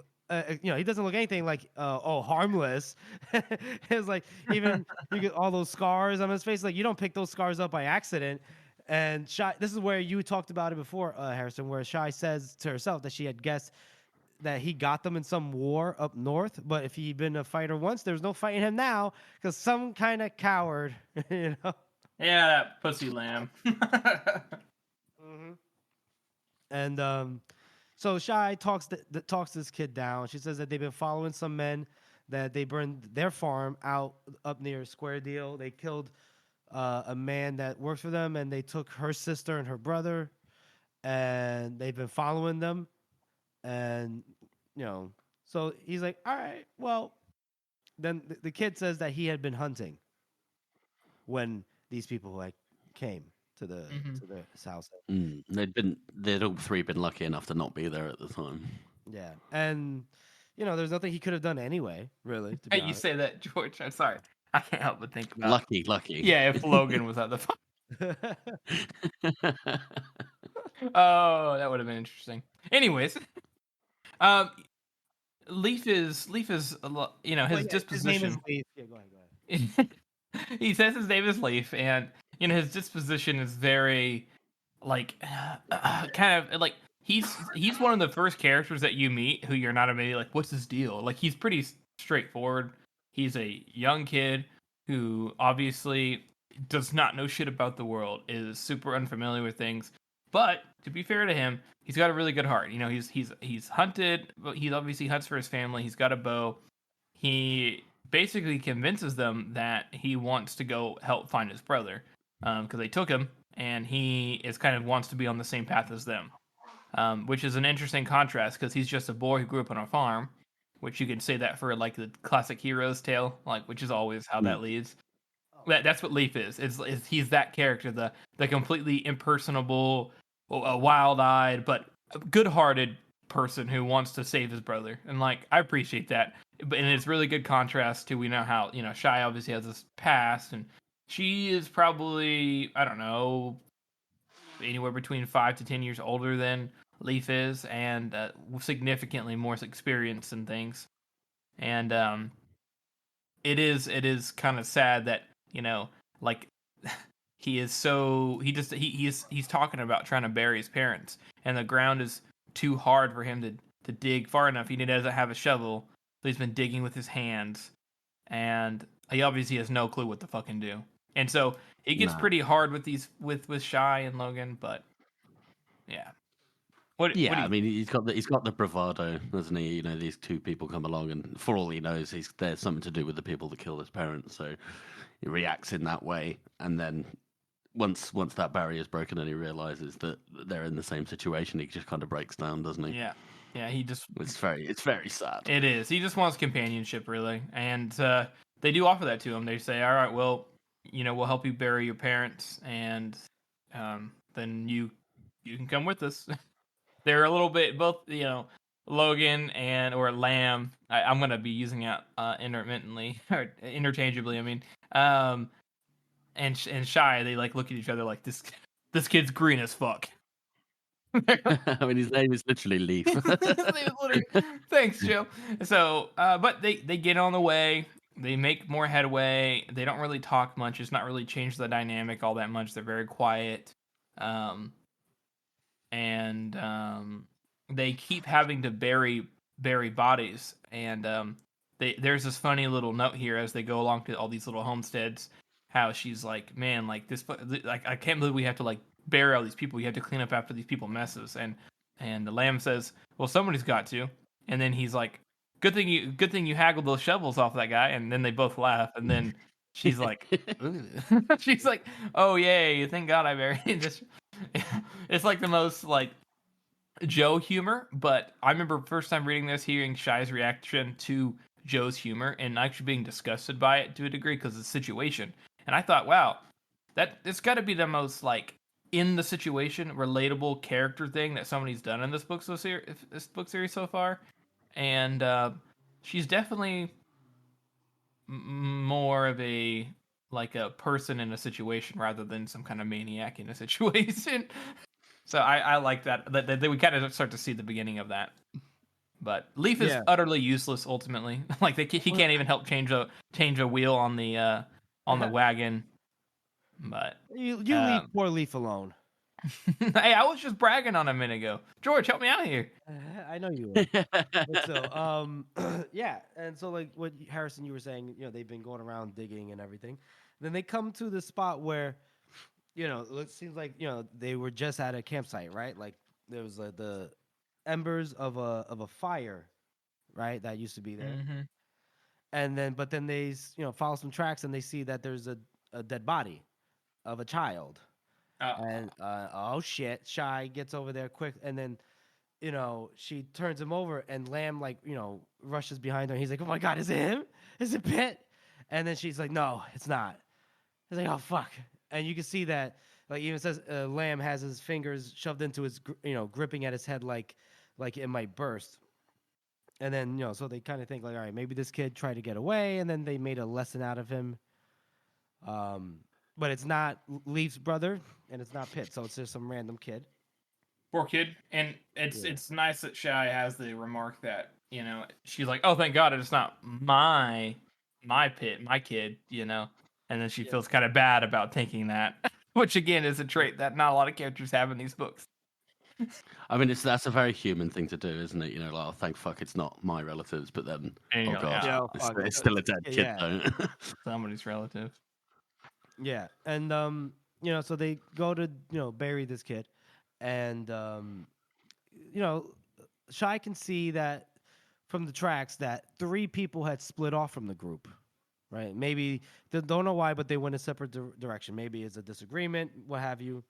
He doesn't look anything like harmless. It's like, even you get all those scars on his face. Like, you don't pick those scars up by accident. And Shy, this is where you talked about it before, Harrison, where Shy says to herself that she had guessed that he got them in some war up north, but if he'd been a fighter once, there's no fighting him now, because some kind of coward, Yeah, that pussy Lamb. Mm-hmm. And so Shy talks this kid down. She says that they've been following some men, that they burned their farm out up near Square Deal. They killed a man that worked for them, and they took her sister and her brother, and they've been following them. And so he's like, all right, well, then the kid says that he had been hunting when these people like came to his house. They'd all three been lucky enough to not be there at the time. Yeah. And there's nothing he could have done anyway, really. To be You honest. say that, George. I'm sorry. I can't help but think about. Lucky. Yeah, if Logan was at the. Oh, that would have been interesting. Anyways, um, Leaf is Well, his yeah, his name is disposition. Leaf. Yeah, go ahead. He says his name is Leaf, and his disposition is very like kind of like he's one of the first characters that you meet who you're not immediately like, what's his deal? Like he's pretty straightforward. He's a young kid who obviously does not know shit about the world, is super unfamiliar with things. But to be fair to him, he's got a really good heart. He's hunted, but he obviously hunts for his family. He's got a bow. He basically convinces them that he wants to go help find his brother because they took him, and he is kind of wants to be on the same path as them, which is an interesting contrast because he's just a boy who grew up on a farm, which you could say that for like the classic hero's tale, like which is always how that leads. That's what Leaf is. Is he's that character, the completely impersonable, wild-eyed but good-hearted person who wants to save his brother, and like I appreciate that. And it's really good contrast to, we know how Shy obviously has this past, and she is probably, I don't know, anywhere between 5 to 10 years older than Leaf is, and significantly more experienced in things. And it is kind of sad that like he's talking about trying to bury his parents, and the ground is too hard for him to dig far enough. He doesn't have a shovel, so he's been digging with his hands, and he obviously has no clue what to fucking do. And so it gets pretty hard with these with Shy and Logan, but yeah. I mean, he's got the bravado, doesn't he? These two people come along, and for all he knows, there's something to do with the people that killed his parents. So he reacts in that way, and then once that barrier is broken, and he realizes that they're in the same situation, he just kind of breaks down, doesn't he? Yeah. He just it's very sad. It is. He just wants companionship, really, and they do offer that to him. They say, "All right, well, we'll help you bury your parents, and then you can come with us." They're a little bit both, Logan or Lamb. I'm gonna be using it intermittently or interchangeably. I mean, and Shy, they like look at each other like this kid's green as fuck. I mean, his name is literally Leaf. Thanks, Joe. So, but they get on the way. They make more headway. They don't really talk much. It's not really changed the dynamic all that much. They're very quiet. And they keep having to bury bodies, and there's this funny little note here as they go along to all these little homesteads, how she's like, man, like this, like I can't believe we have to like bury all these people, we have to clean up after these people messes, and the Lamb says, well, somebody's got to, and then he's like, good thing you haggled those shovels off that guy, and then they both laugh, and then she's like, she's like, oh yay, thank God I buried this. It's like the most like Joe humor, but I remember first time reading this, hearing Shy's reaction to Joe's humor, and actually being disgusted by it to a degree because of the situation. And I thought, wow, it's got to be the most like in the situation relatable character thing that somebody's done in this book series so far. And she's definitely more of a person in a situation rather than some kind of maniac in a situation. So I like that we kind of start to see the beginning of that. But Leaf is utterly useless ultimately. Like he can't even help change a wheel on the wagon. But you leave poor Leaf alone. Hey, I was just bragging on him a minute ago. George, help me out here. I know you were. But so, yeah, and so like what Harrison, you were saying, they've been going around digging and everything. Then they come to the spot where, it seems like they were just at a campsite, right? Like there was the embers of a fire, right, that used to be there. Mm-hmm. And then, but then they follow some tracks and they see that there's a dead body of a child. And oh shit, Shy gets over there quick, and then she turns him over, and Lamb rushes behind her. He's like, oh my God, is it him? Is it Pitt? And then she's like, no, it's not. He's like, oh fuck. And you can see that, like, even says Lamb has his fingers shoved into his gripping at his head like it might burst. And then, so they kind of think like, all right, maybe this kid tried to get away, and then they made a lesson out of him. But it's not Leaf's brother, and it's not Pitt, so it's just some random kid. Poor kid. And Yeah. it's nice that Shy has the remark that, she's like, oh, thank God it's not my Pitt, my kid, And then she feels kind of bad about taking that, which again is a trait that not a lot of characters have in these books. I mean, that's a very human thing to do, isn't it? Like, oh, thank fuck, it's not my relatives, but then, And oh you're god, like, Yeah, fuck. it's still a dead kid, Yeah. though. somebody's relative. Yeah, and so they go to bury this kid, and Shy can see that from the tracks that 3 people had split off from the group, right? Maybe they don't know why, but they went a separate direction. Maybe it's a disagreement, what have you.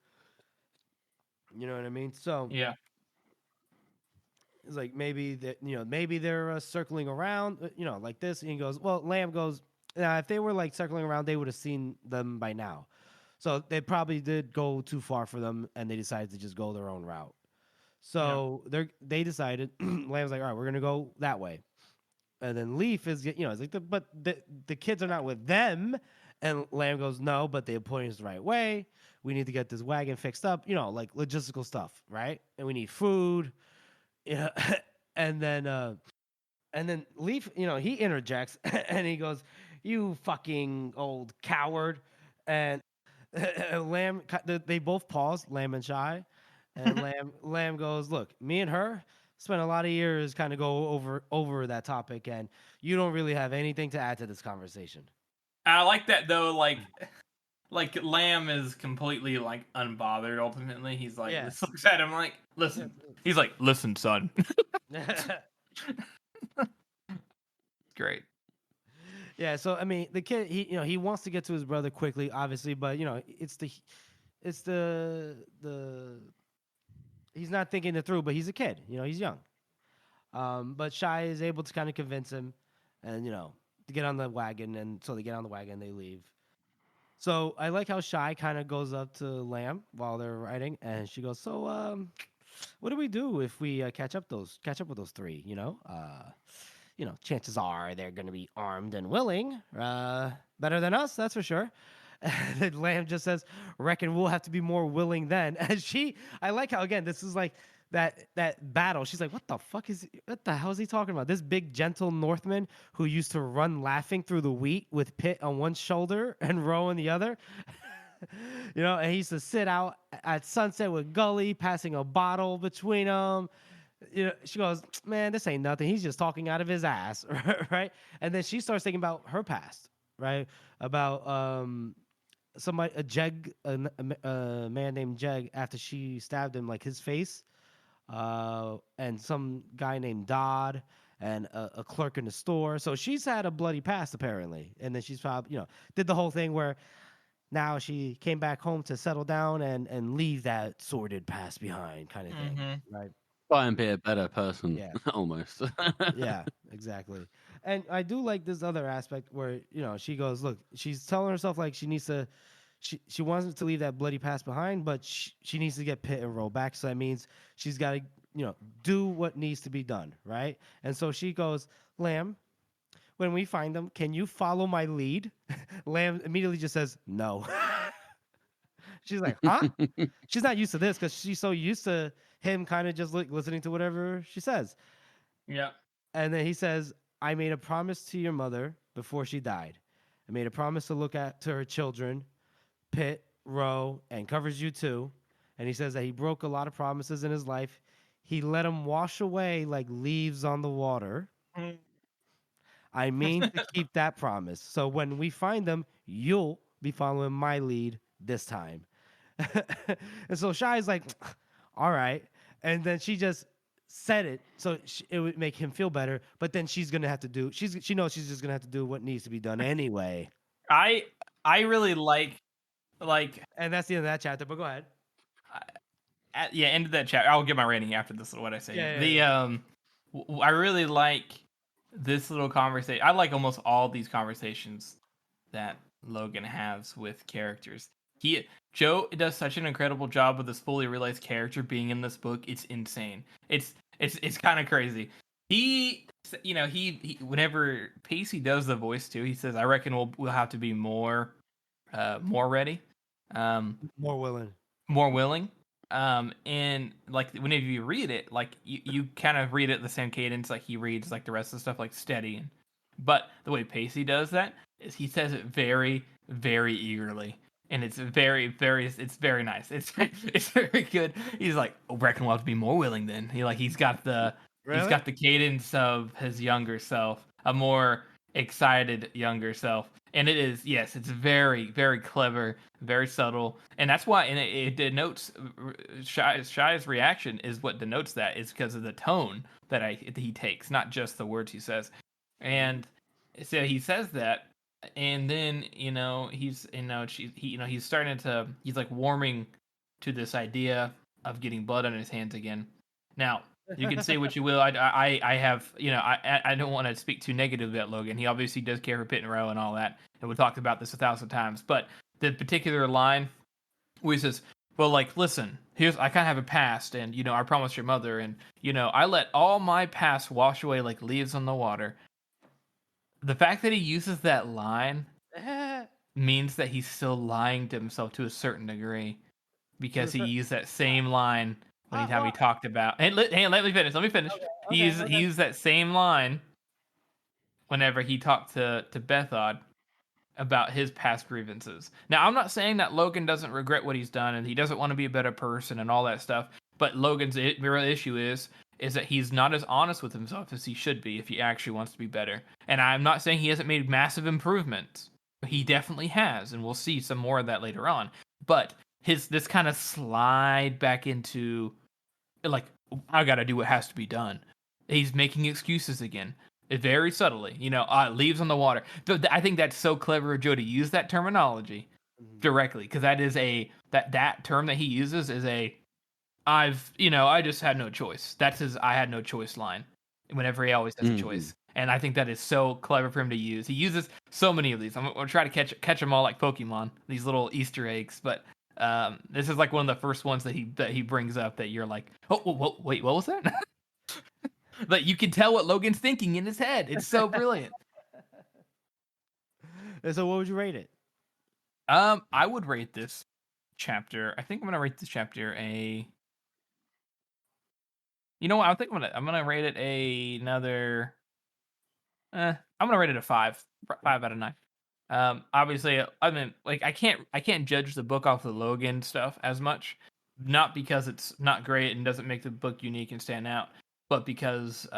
You know what I mean? So Yeah. it's like maybe that maybe they're circling around, like this. And he goes, well, Lamb goes, if they were like circling around, they would have seen them by now. So they probably did go too far for them, and they decided to just go their own route. So they decided. Lamb's like, all right, we're gonna go that way, and then Leaf is, it's like, but the kids are not with them, and Lamb goes, no, but they pointed us the right way. We need to get this wagon fixed up, like logistical stuff, right? And we need food, yeah, and then Leaf, he interjects and he goes, "You fucking old coward!" And Lamb, they both pause, Lamb and Shy, and Lamb goes, "Look, me and her spent a lot of years kind of go over that topic, and you don't really have anything to add to this conversation." I like that though, like Lamb is completely like unbothered. Ultimately, he's like, Yes. looks at him like, listen. He's like, listen, son. Great. Yeah, so I mean, the kid, he wants to get to his brother quickly, obviously, but it's the he's not thinking it through, but he's a kid, he's young. But Shy is able to kind of convince him, and to get on the wagon, and so they get on the wagon, they leave. So I like how Shy kind of goes up to Lamb while they're riding, and she goes, "So, what do we do if we catch up with those 3? Chances are they're going to be armed and willing, better than us, that's for sure." And Lamb just says, "Reckon we'll have to be more willing then." And I like how, again, this is like that battle. She's like, what the hell is he talking about? This big, gentle Northman who used to run laughing through the wheat with Pitt on one shoulder and Roe on the other. And he used to sit out at sunset with Gully, passing a bottle between them. She goes, "Man, this ain't nothing. He's just talking out of his ass," right? And then she starts thinking about her past, right? About somebody, a man named Jeg, after she stabbed him, like his face, and some guy named Dodd, and a clerk in the store. So she's had a bloody past apparently, and then she's probably did the whole thing where now she came back home to settle down and leave that sordid past behind, kind of thing, right? Try and be a better person, Yeah. almost. Yeah, exactly. And I do like this other aspect where she goes, look, she's telling herself like she needs to, she wants to leave that bloody past behind, but she needs to get Pitt and Roll back. So that means she's got to do what needs to be done, right? And so she goes, "Lamb, when we find them, can you follow my lead?" Lamb immediately just says no. She's like, huh? She's not used to this because she's so used to him kind of just listening to whatever she says. Yeah. And then he says, "I made a promise to your mother before she died. I made a promise to look to her children, Pitt, Roe, and covers you too." And he says that he broke a lot of promises in his life. He let them wash away like leaves on the water. I mean to keep that promise. So when we find them, you'll be following my lead this time. And so Shy's like, all right. And then she just said it so it would make him feel better. But then she's gonna have to do. She knows she's just gonna have to do what needs to be done anyway. I really like. And that's the end of that chapter. But go ahead. End of that chapter. I'll get my rating after this. What I say. Yeah. I really like this little conversation. I like almost all these conversations that Logan has with characters. Joe does such an incredible job with this fully realized character being in this book. It's insane. It's kind of crazy. he whenever Pacey does the voice too, he says, "I reckon we'll have to be more ready, More willing. more willing." And like whenever you read it, like you kind of read it at the same cadence like he reads like the rest of the stuff, like steady. But the way Pacey does that is he says it very, very eagerly. And it's very nice. It's very good. He's like, I reckon we'll have to be more willing then. He's got the Really? cadence of his younger self, a more excited younger self. And it is, yes, it's very, very clever, very subtle. And that's why, and it denotes Shy's reaction is what denotes that, is because of the tone that he takes, not just the words he says. And so he says that, and then he's he's starting to, he's like warming to this idea of getting blood on his hands again. Now you can say what you will. I have, I don't want to speak too negative about Logan. He obviously does care for Pit and Row and all that, and we talked about this 1,000 times. But the particular line where he says, "Well, like, listen, I kind of have a past, and I promised your mother, and I let all my past wash away like leaves on the water." The fact that he uses that line means that he's still lying to himself to a certain degree, because he used that same line anytime he talked about. Hey, let me finish. He used that same line whenever he talked to Bethod about his past grievances. Now, I'm not saying that Logan doesn't regret what he's done and he doesn't want to be a better person and all that stuff, but Logan's real issue is that he's not as honest with himself as he should be if he actually wants to be better. And I'm not saying he hasn't made massive improvements. He definitely has, and we'll see some more of that later on. But this kind of slide back into, like, I gotta do what has to be done. He's making excuses again, very subtly. Leaves on the water. I think that's so clever of Joe to use that terminology directly, because that is that term that he uses is I just had no choice. That's his I had no choice line. Whenever he always has a choice. And I think that is so clever for him to use. He uses so many of these. I'm gonna try to catch them all like Pokemon, these little Easter eggs. But this is like one of the first ones that he brings up that you're like, oh, wait, what was that? But you can tell what Logan's thinking in his head. It's so brilliant. And so, what would you rate it? I would rate this chapter. I think I'm gonna rate this chapter a. You know what? I think I'm gonna rate it another. I'm gonna rate it a 5 out of 9. Obviously, I mean, like I can't judge the book off the Logan stuff as much, not because it's not great and doesn't make the book unique and stand out, but because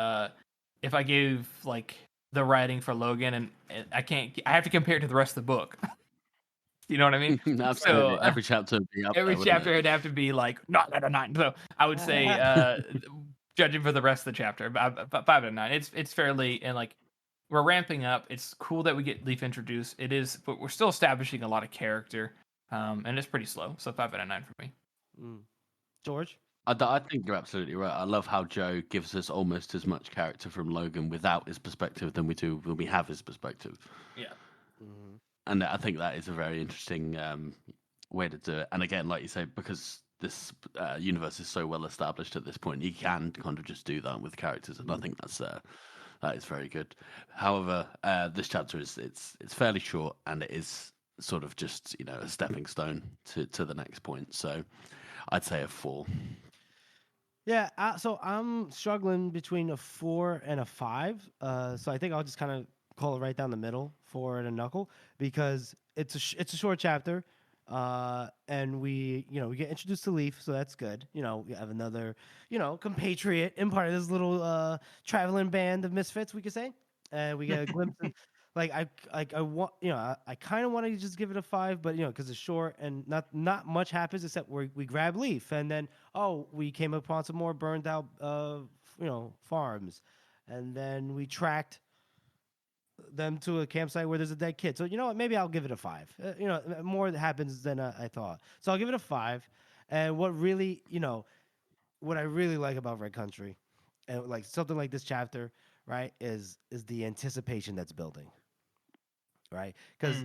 if I gave like the writing for Logan and I have to compare it to the rest of the book. You know what I mean? Absolutely. So Every chapter would be up every there, chapter would have to be like 9 out of 9. So I would say, judging for the rest of the chapter, 5 out of 9. It's fairly, and like we're ramping up. It's cool that we get Leaf introduced. It is, but we're still establishing a lot of character, and it's pretty slow. So 5 out of 9 for me. George? I think you're absolutely right. I love how Joe gives us almost as much character from Logan without his perspective than we do when we have his perspective. Yeah. And I think that is a very interesting way to do it. And again, like you say, because this universe is so well established at this point, you can kind of just do that with characters, and I think that is very good. However, this chapter it's fairly short, and it is sort of just a stepping stone to the next point. So I'd say a 4. Yeah, so I'm struggling between a 4 and a 5. So I think I'll just kind of call it right down the middle, 4 and a knuckle, because it's a short chapter, and we get introduced to Leaf, so that's good. We have another compatriot in part of this little traveling band of misfits, we could say, and we get a glimpse of. I want I kind of want to just give it a 5, but because it's short and not much happens except we grab Leaf, and then we came upon some more burned out farms, and then we tracked them to a campsite where there's a dead kid. So what, maybe I'll give it a 5. More happens than I thought, so I'll give it a 5. And what I really like about Red Country, and like something like this chapter, right, is the anticipation that's building. Right, because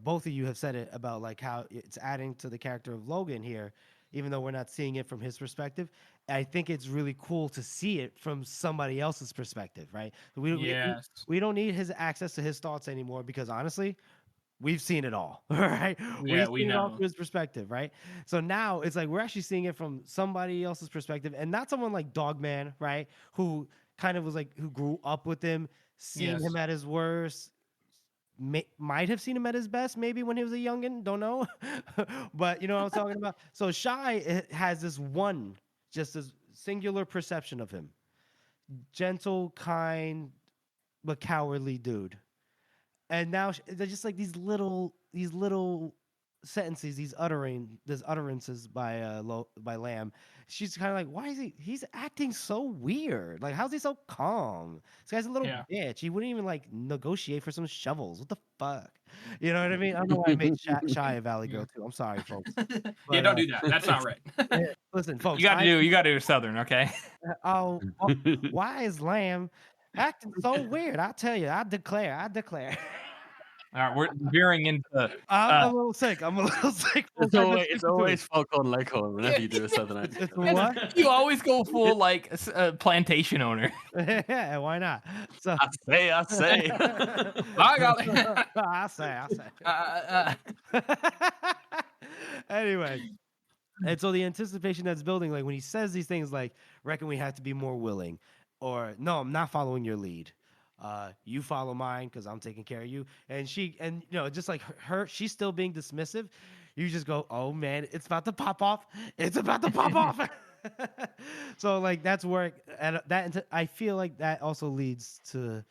both of you have said it about like how it's adding to the character of Logan here, even though we're not seeing it from his perspective. I think it's really cool to see it from somebody else's perspective, right? Yes. We don't need his access to his thoughts anymore because honestly, we've seen it all, right? Yeah, We've we seen it all know. through his perspective, right? So now it's like we're actually seeing it from somebody else's perspective, and not someone like Dogman, right? Who kind of was like who grew up with him, seen Yes. him at his worst, might have seen him at his best, maybe when he was a youngin, don't know, but you know what I'm talking about. So Shy has this one, just this singular perception of him: gentle, kind, but cowardly dude. And now they're just like these little sentences, these utterances by by Lamb. She's kind of like, why is he's acting so weird? Like, how's he so calm? This guy's a little Yeah. bitch. He wouldn't even like negotiate for some shovels. What the fuck? You know what I mean? I don't know why I made Shy a Valley Girl too. I'm sorry, folks. Yeah, But don't do that. That's not right. listen, folks. You got to do Southern, okay? Oh, why is Lamb acting so weird? I tell you, I declare. All right, we're veering into. I'm a little sick. I'm a little sick. It's folks. I just always, stick it's to it. always Foghorn Leghorn whenever you do a southern accent. It's what? You always go full like plantation owner. Yeah, why not? So I say. I got it. I say. Anyway, and so the anticipation that's building, like when he says these things, like reckon we have to be more willing, or no, I'm not following your lead. You follow mine because I'm taking care of you. And just like her, she's still being dismissive. You just go, oh man, it's about to pop off. It's about to pop off. So like that's where I feel like that also leads to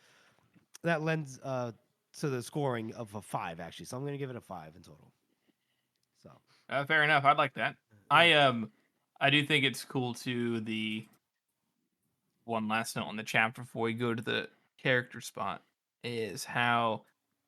that lends to the scoring of a 5 actually. So I'm gonna give it a 5 in total. So Fair enough. I'd like that. I do think it's cool to the one last note on the chapter before we go to the character spot is how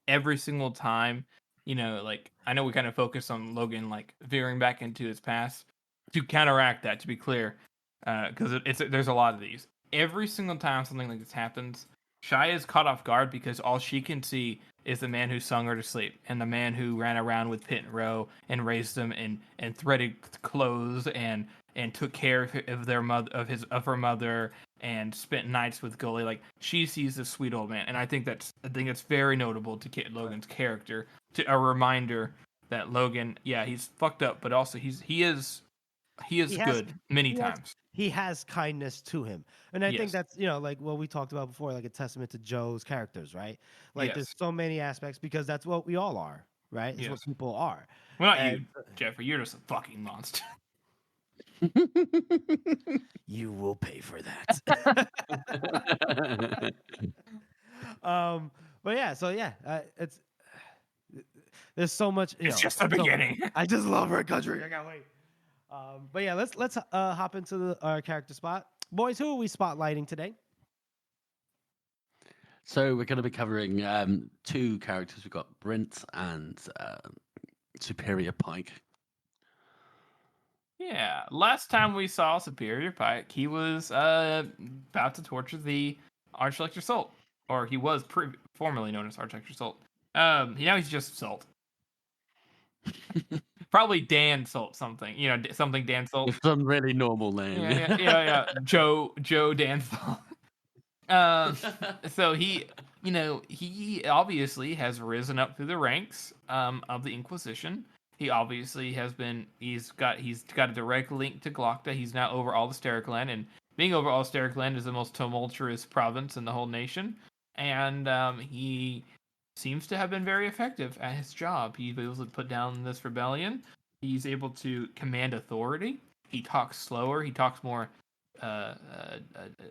every single time, like I know we kind of focus on Logan like veering back into his past to counteract that. To be clear, because there's a lot of these. Every single time something like this happens, Shy is caught off guard because all she can see is the man who sung her to sleep and the man who ran around with Pit and Row and raised them and threaded clothes and took care of their mother of her mother and spent nights with Gully. Like she sees this sweet old man, and I think it's very notable to Kit Logan's character, to a reminder that Logan, yeah, he's fucked up, but also he is good many times. He has kindness to him, and I think that's like what we talked about before, like a testament to Joe's characters, right? Like there's so many aspects because that's what we all are, right? It's what people are. Well, not you, Jeffrey. You're just a fucking monster. You will pay for that. But yeah, so yeah, it's there's so much. It's just the beginning. I just love Red Country. I can't wait. But yeah, let's hop into our character spot, boys. Who are we spotlighting today? So we're going to be covering 2 characters. We've got Brent and Superior Pike. Yeah, last time we saw Superior Pike, he was about to torture the Archlector Salt, or he was formerly known as Archlector Salt. Now he's just Salt. Probably Dan Salt something, something Dan Salt. It's some really normal name. Yeah. Joe Dan Salt. So he obviously has risen up through the ranks of the Inquisition. He obviously he's got a direct link to Glocta. He's now over all the Stericland, and being over all Stericland is the most tumultuous province in the whole nation. And he seems to have been very effective at his job. He's able to put down this rebellion. He's able to command authority. He talks slower. He talks more.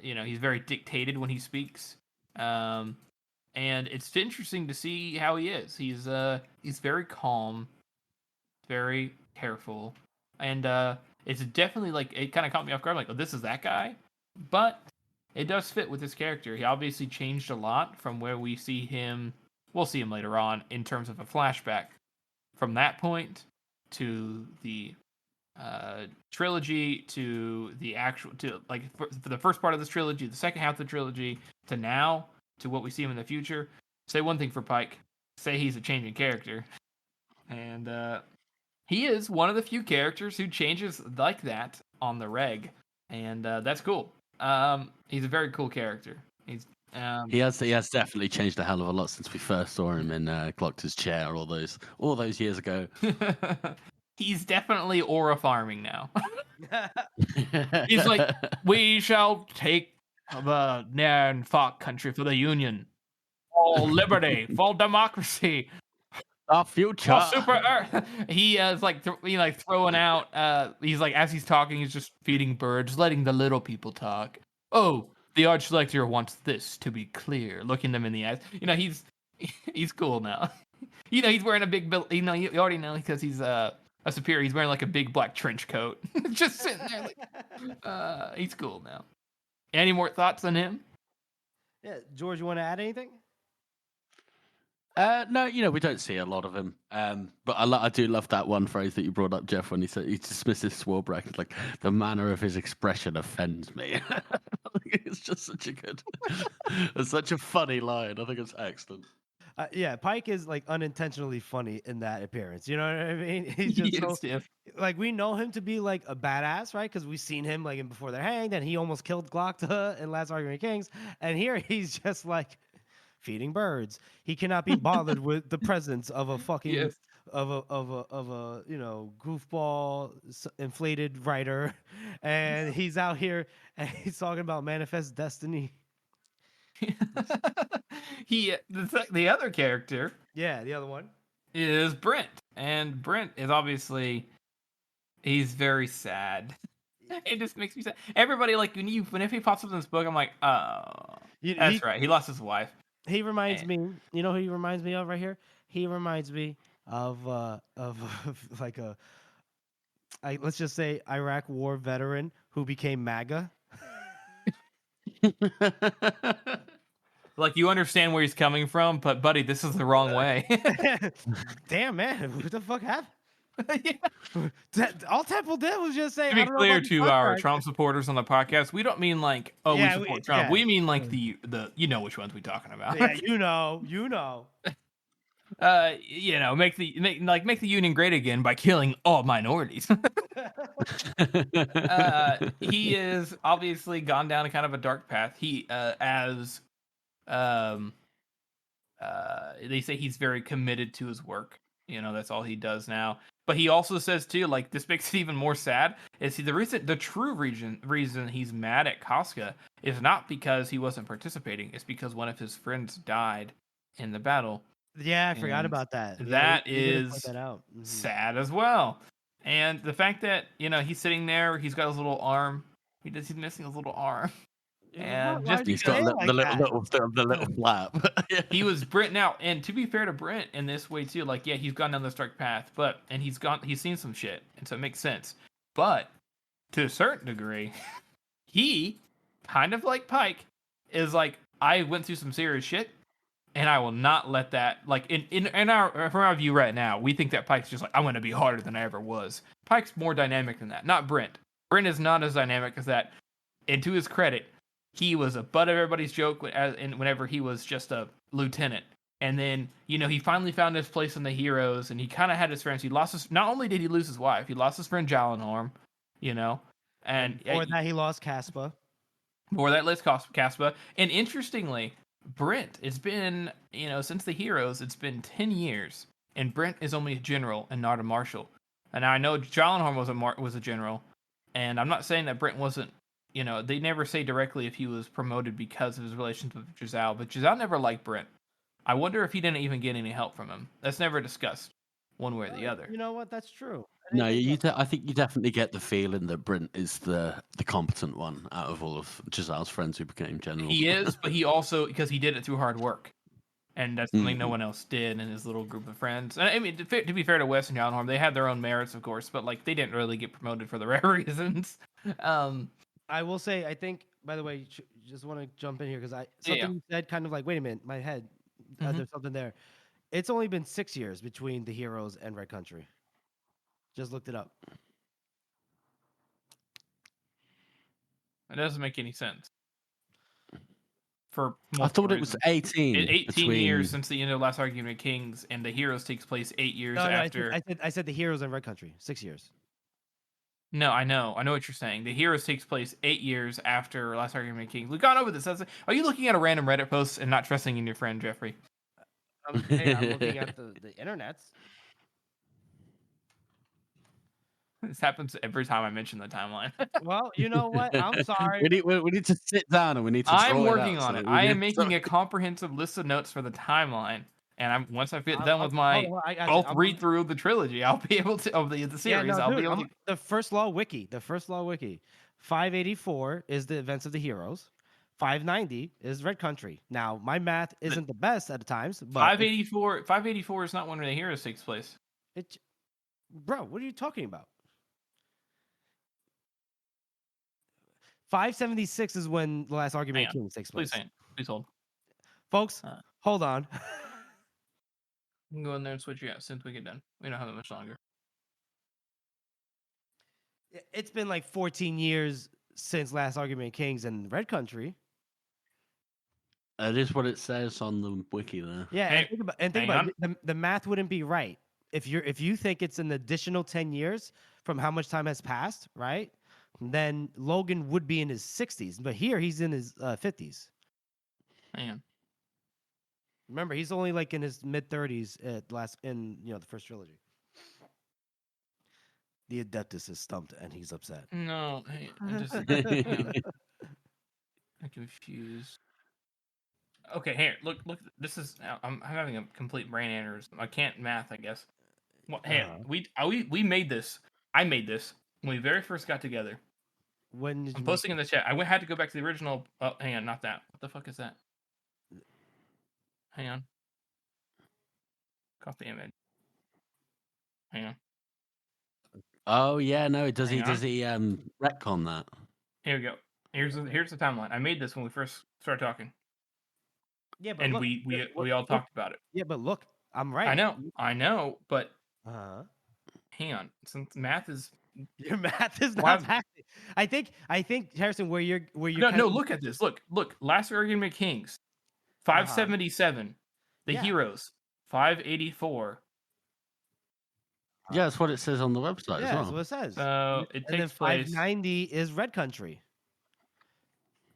He's very dictated when he speaks. And it's interesting to see how he is. He's very calm, very careful, and it's definitely like it kind of caught me off guard. Like, oh, this is that guy, but it does fit with his character. He obviously changed a lot from where we see him. We'll see him later on in terms of a flashback from that point to the trilogy to the actual for the first part of this trilogy, the second half of the trilogy, to now to what we see him in the future. Say one thing for Pike, say he's a changing character, and he is one of the few characters who changes like that on the reg, and that's cool. He's a very cool character. He's He has definitely changed a hell of a lot since we first saw him in Glockter's chair all those years ago. He's definitely aura farming now. He's like, we shall take the near and far country for the Union. For liberty, for democracy, Our future. for super Earth. He is like, throwing out. He's like, as he's talking, he's just feeding birds, letting the little people talk. Oh, the Archlector wants this to be clear. Looking them in the eyes. He's cool now. He's wearing a big bill. You already know because he's a superior. He's wearing like a big black trench coat, just sitting there. Like, he's cool now. Any more thoughts on him? Yeah, George, you want to add anything? No, we don't see a lot of him. But I do love that one phrase that you brought up, Jeff, when he said he dismisses Swarbrick. It's like the manner of his expression offends me. It's just it's such a funny line. I think it's excellent. Yeah, Pike is like unintentionally funny in that appearance. You know what I mean? He's just like, we know him to be like a badass, right? Because we've seen him like in Before They're Hanged, and he almost killed Glocta in Last Argument of Kings. And here he's just like feeding birds. He cannot be bothered with the presence of a fucking of a goofball inflated writer, and he's out here and he's talking about manifest destiny. The other character, the other one is Brent, and Brent is obviously he's very sad. It just makes me sad. Everybody like whenever he pops up in this book, I'm like, oh, that's right. He lost his wife. He reminds me. You know who he reminds me of right here? He reminds me of like let's just say Iraq War veteran who became MAGA. Like, you understand where he's coming from, but buddy, this is the wrong way. Damn, man, what the fuck happened? All Temple did was just say. To be clear to our Trump supporters on the podcast, we don't mean like, we support Trump. We mean like the which ones we're talking about. Yeah, you know. Make the Union great again by killing all minorities. He is obviously gone down a kind of a dark path. They say he's very committed to his work. That's all he does now. But he also says too, like, this makes it even more sad. Is the true reason he's mad at Casca is not because he wasn't participating. It's because one of his friends died in the battle. Yeah, I forgot about that. That is sad as well. And the fact that he's sitting there, he's got his little arm. He's missing his little arm. And he's got the little flap. He was Brent now, and to be fair to Brent in this way too, like, yeah, he's gone down this dark path, and he's seen some shit, and so it makes sense. But to a certain degree, he kind of like Pike is like, I went through some serious shit, and I will not let that, like, from our view right now, we think that Pike's just like, I'm going to be harder than I ever was. Pike's more dynamic than that, not Brent. Brent is not as dynamic as that, and to his credit, he was a butt of everybody's joke whenever he was just a lieutenant. And then, he finally found his place in the heroes, and he kind of had his friends. Not only did he lose his wife, he lost his friend Jallenhorn, and before that he lost Caspa. And interestingly, Brent, it's been, since the heroes, it's been 10 years, and Brent is only a general and not a marshal. And I know Jallenhorn was a general, and I'm not saying that Brent wasn't. They never say directly if he was promoted because of his relations with Giselle, but Giselle never liked Brent. I wonder if he didn't even get any help from him. That's never discussed, one way or the other. You know what? That's true. No, I think you definitely get the feeling that Brent is the competent one out of all of Giselle's friends who became generals. He is, but he also, because he did it through hard work. And that's something no one else did in his little group of friends. And I mean, to be fair to Wes and Jallenhorn, they had their own merits, of course, but like, they didn't really get promoted for the right reasons. I will say, I think, by the way, just want to jump in here because you said kind of like, wait a minute, my head, there's something there. It's only been 6 years between the heroes and Red Country. Just looked it up. It doesn't make any sense. for I multiple thought it was reasons. 18. 18 between... years since the end of Last Argument of Kings, and the Heroes takes place 8 years after. I said the Heroes in Red Country, 6 years. No, I know what you're saying. The Heroes takes place 8 years after Last Argument of Kings. We've gone over this. Are you looking at a random Reddit post and not trusting in your friend Jeffrey? I'm looking at the internets. This happens every time I mention the timeline. Well, you know what? I'm sorry. we need to sit down and we need to. I'm draw working it out on so it. that we I can- am making a comprehensive list of notes for the timeline, and once I get done with my hold on, I got both you. read through of the trilogy, I'll be able to of the series. I'll be able to. The first law wiki. 584 is the events of the Heroes. 590 is Red Country. Now, my math isn't the best at times, but 584 is not when the Heroes takes place. Bro, what are you talking about? 576 is when the Last Argument of Kings takes place. Please hold. Folks, hold on. You can go in there and switch you out since we get done. We don't have that much longer. It's been like 14 years since Last Argument of Kings in Red Country. That is what it says on the wiki there. Yeah, Hey, and think about it, the math wouldn't be right if you think it's an additional 10 years from how much time has passed, right? Then Logan would be in his 60s, but here he's in his 50s. Hang on. Remember, he's only like in his mid 30s in the first trilogy. The Adeptus is stumped and he's upset. No, hey, I'm confused. Okay, here, look. This is I'm having a complete brain aneurysm. I can't math, I guess. Well, hey, we made this. I made this when we very first got together. When did I'm you posting in the chat. I had to go back to the original. Oh, hang on, not that. What the fuck is that? Hang on. Copy image. Hang on. Oh yeah, no, does he Hang retcon that? Here we go. Here's the timeline. I made this when we first started talking. Yeah, but and look, we all talked about it. Yeah, but look, I'm right. I know, but hang on. Since math is your math is not passing. I think Harrison, where you're no. Look at this. Look. Last Argument of Kings, 577. The Heroes, 584. Yeah, that's what it says on the website as well. That's what it says. So it takes place. 590 is Red Country.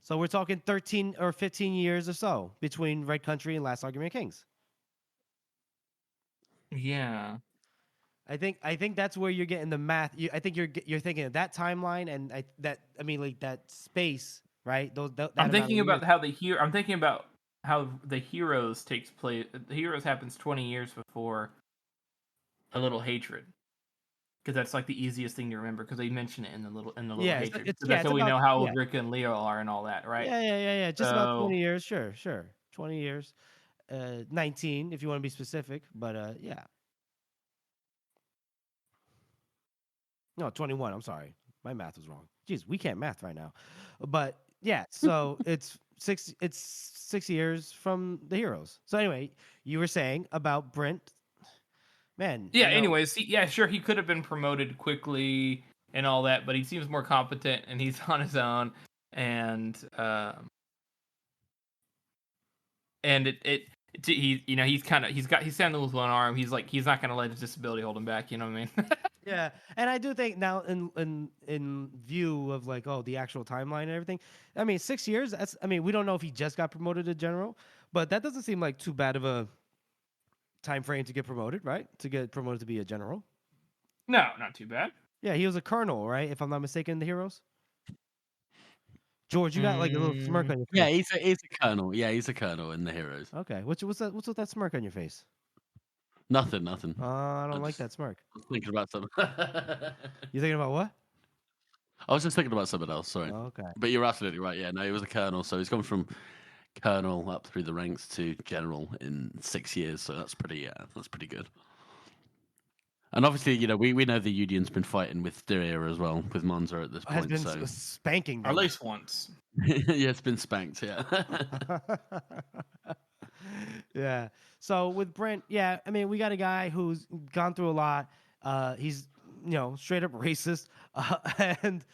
So we're talking 13 or 15 years or so between Red Country and Last Argument of Kings. Yeah. I think that's where you're getting the math. I think you're thinking of that timeline and that space, right? I'm thinking about how the Heroes takes place. The Heroes happens 20 years before A Little Hatred, because that's like the easiest thing to remember because they mention it in the little Hatred. That's how we know how old Rick and Leo are and all that, right? Yeah. Just about 20 years, sure. 20 years, 19 if you want to be specific, but yeah. No, 21. I'm sorry, my math was wrong. Jeez, we can't math right now, but yeah. So it's 6 years from the Heroes. So anyway, you were saying about Brent. Man. Yeah. Anyways, sure. He could have been promoted quickly and all that, but he seems more competent and he's on his own. And he's standing with one arm. He's not gonna let his disability hold him back. You know what I mean? Yeah, and I do think now in view of the actual timeline and everything, I mean 6 years. We don't know if he just got promoted to general, but that doesn't seem like too bad of a time frame to get promoted, right? To get promoted to be a general. No, not too bad. Yeah, he was a colonel, right? If I'm not mistaken, in the Heroes. George, you got like a little smirk on your face. Yeah, he's a colonel. Yeah, he's a colonel in the Heroes. Okay, what's with that smirk on your face? Nothing. I don't like that smirk. I was thinking about something. You thinking about what? I was just thinking about something else. Sorry. Okay. But you're absolutely right. Yeah, no, he was a colonel, so he's gone from colonel up through the ranks to general in 6 years. So that's pretty good. And obviously, we know the Union's been fighting with Styria as well, with Monza at this point. Has been spanking them. At least once. Yeah, it's been spanked. Yeah. Yeah. So with Brent, yeah, we got a guy who's gone through a lot. He's straight up racist, and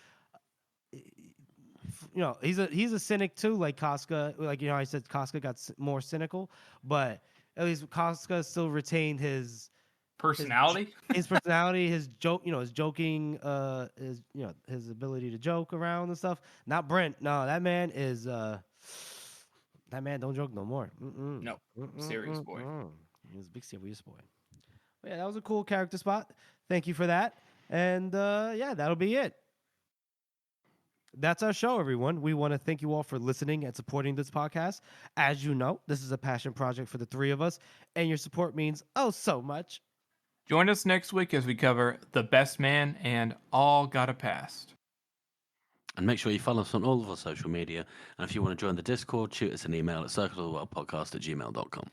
he's a cynic too, like Casca. Like I said, Casca got more cynical, but at least Casca still retained his personality, his personality, his joke, his joking, his ability to joke around and stuff. Not Brent. No, that man is that man don't joke no more. No, serious boy. He's a big serious boy. But yeah, that was a cool character spot. Thank you for that. And yeah, that'll be it. That's our show, everyone. We want to thank you all for listening and supporting this podcast. As you know, this is a passion project for the three of us, and your support means oh so much. Join us next week as we cover The Best Man and All Got a Past. And make sure you follow us on all of our social media. And if you want to join the Discord, shoot us an email at circleoftheworldpodcast@gmail.com.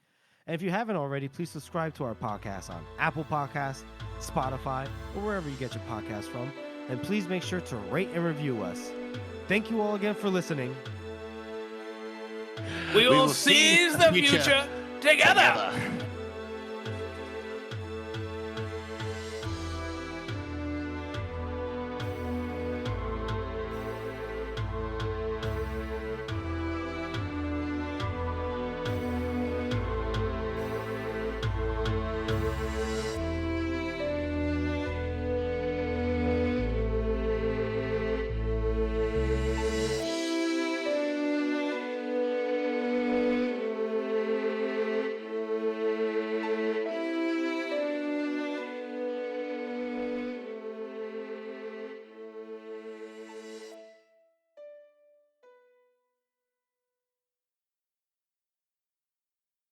And if you haven't already, please subscribe to our podcast on Apple Podcasts, Spotify, or wherever you get your podcasts from. And please make sure to rate and review us. Thank you all again for listening. We will seize the future together.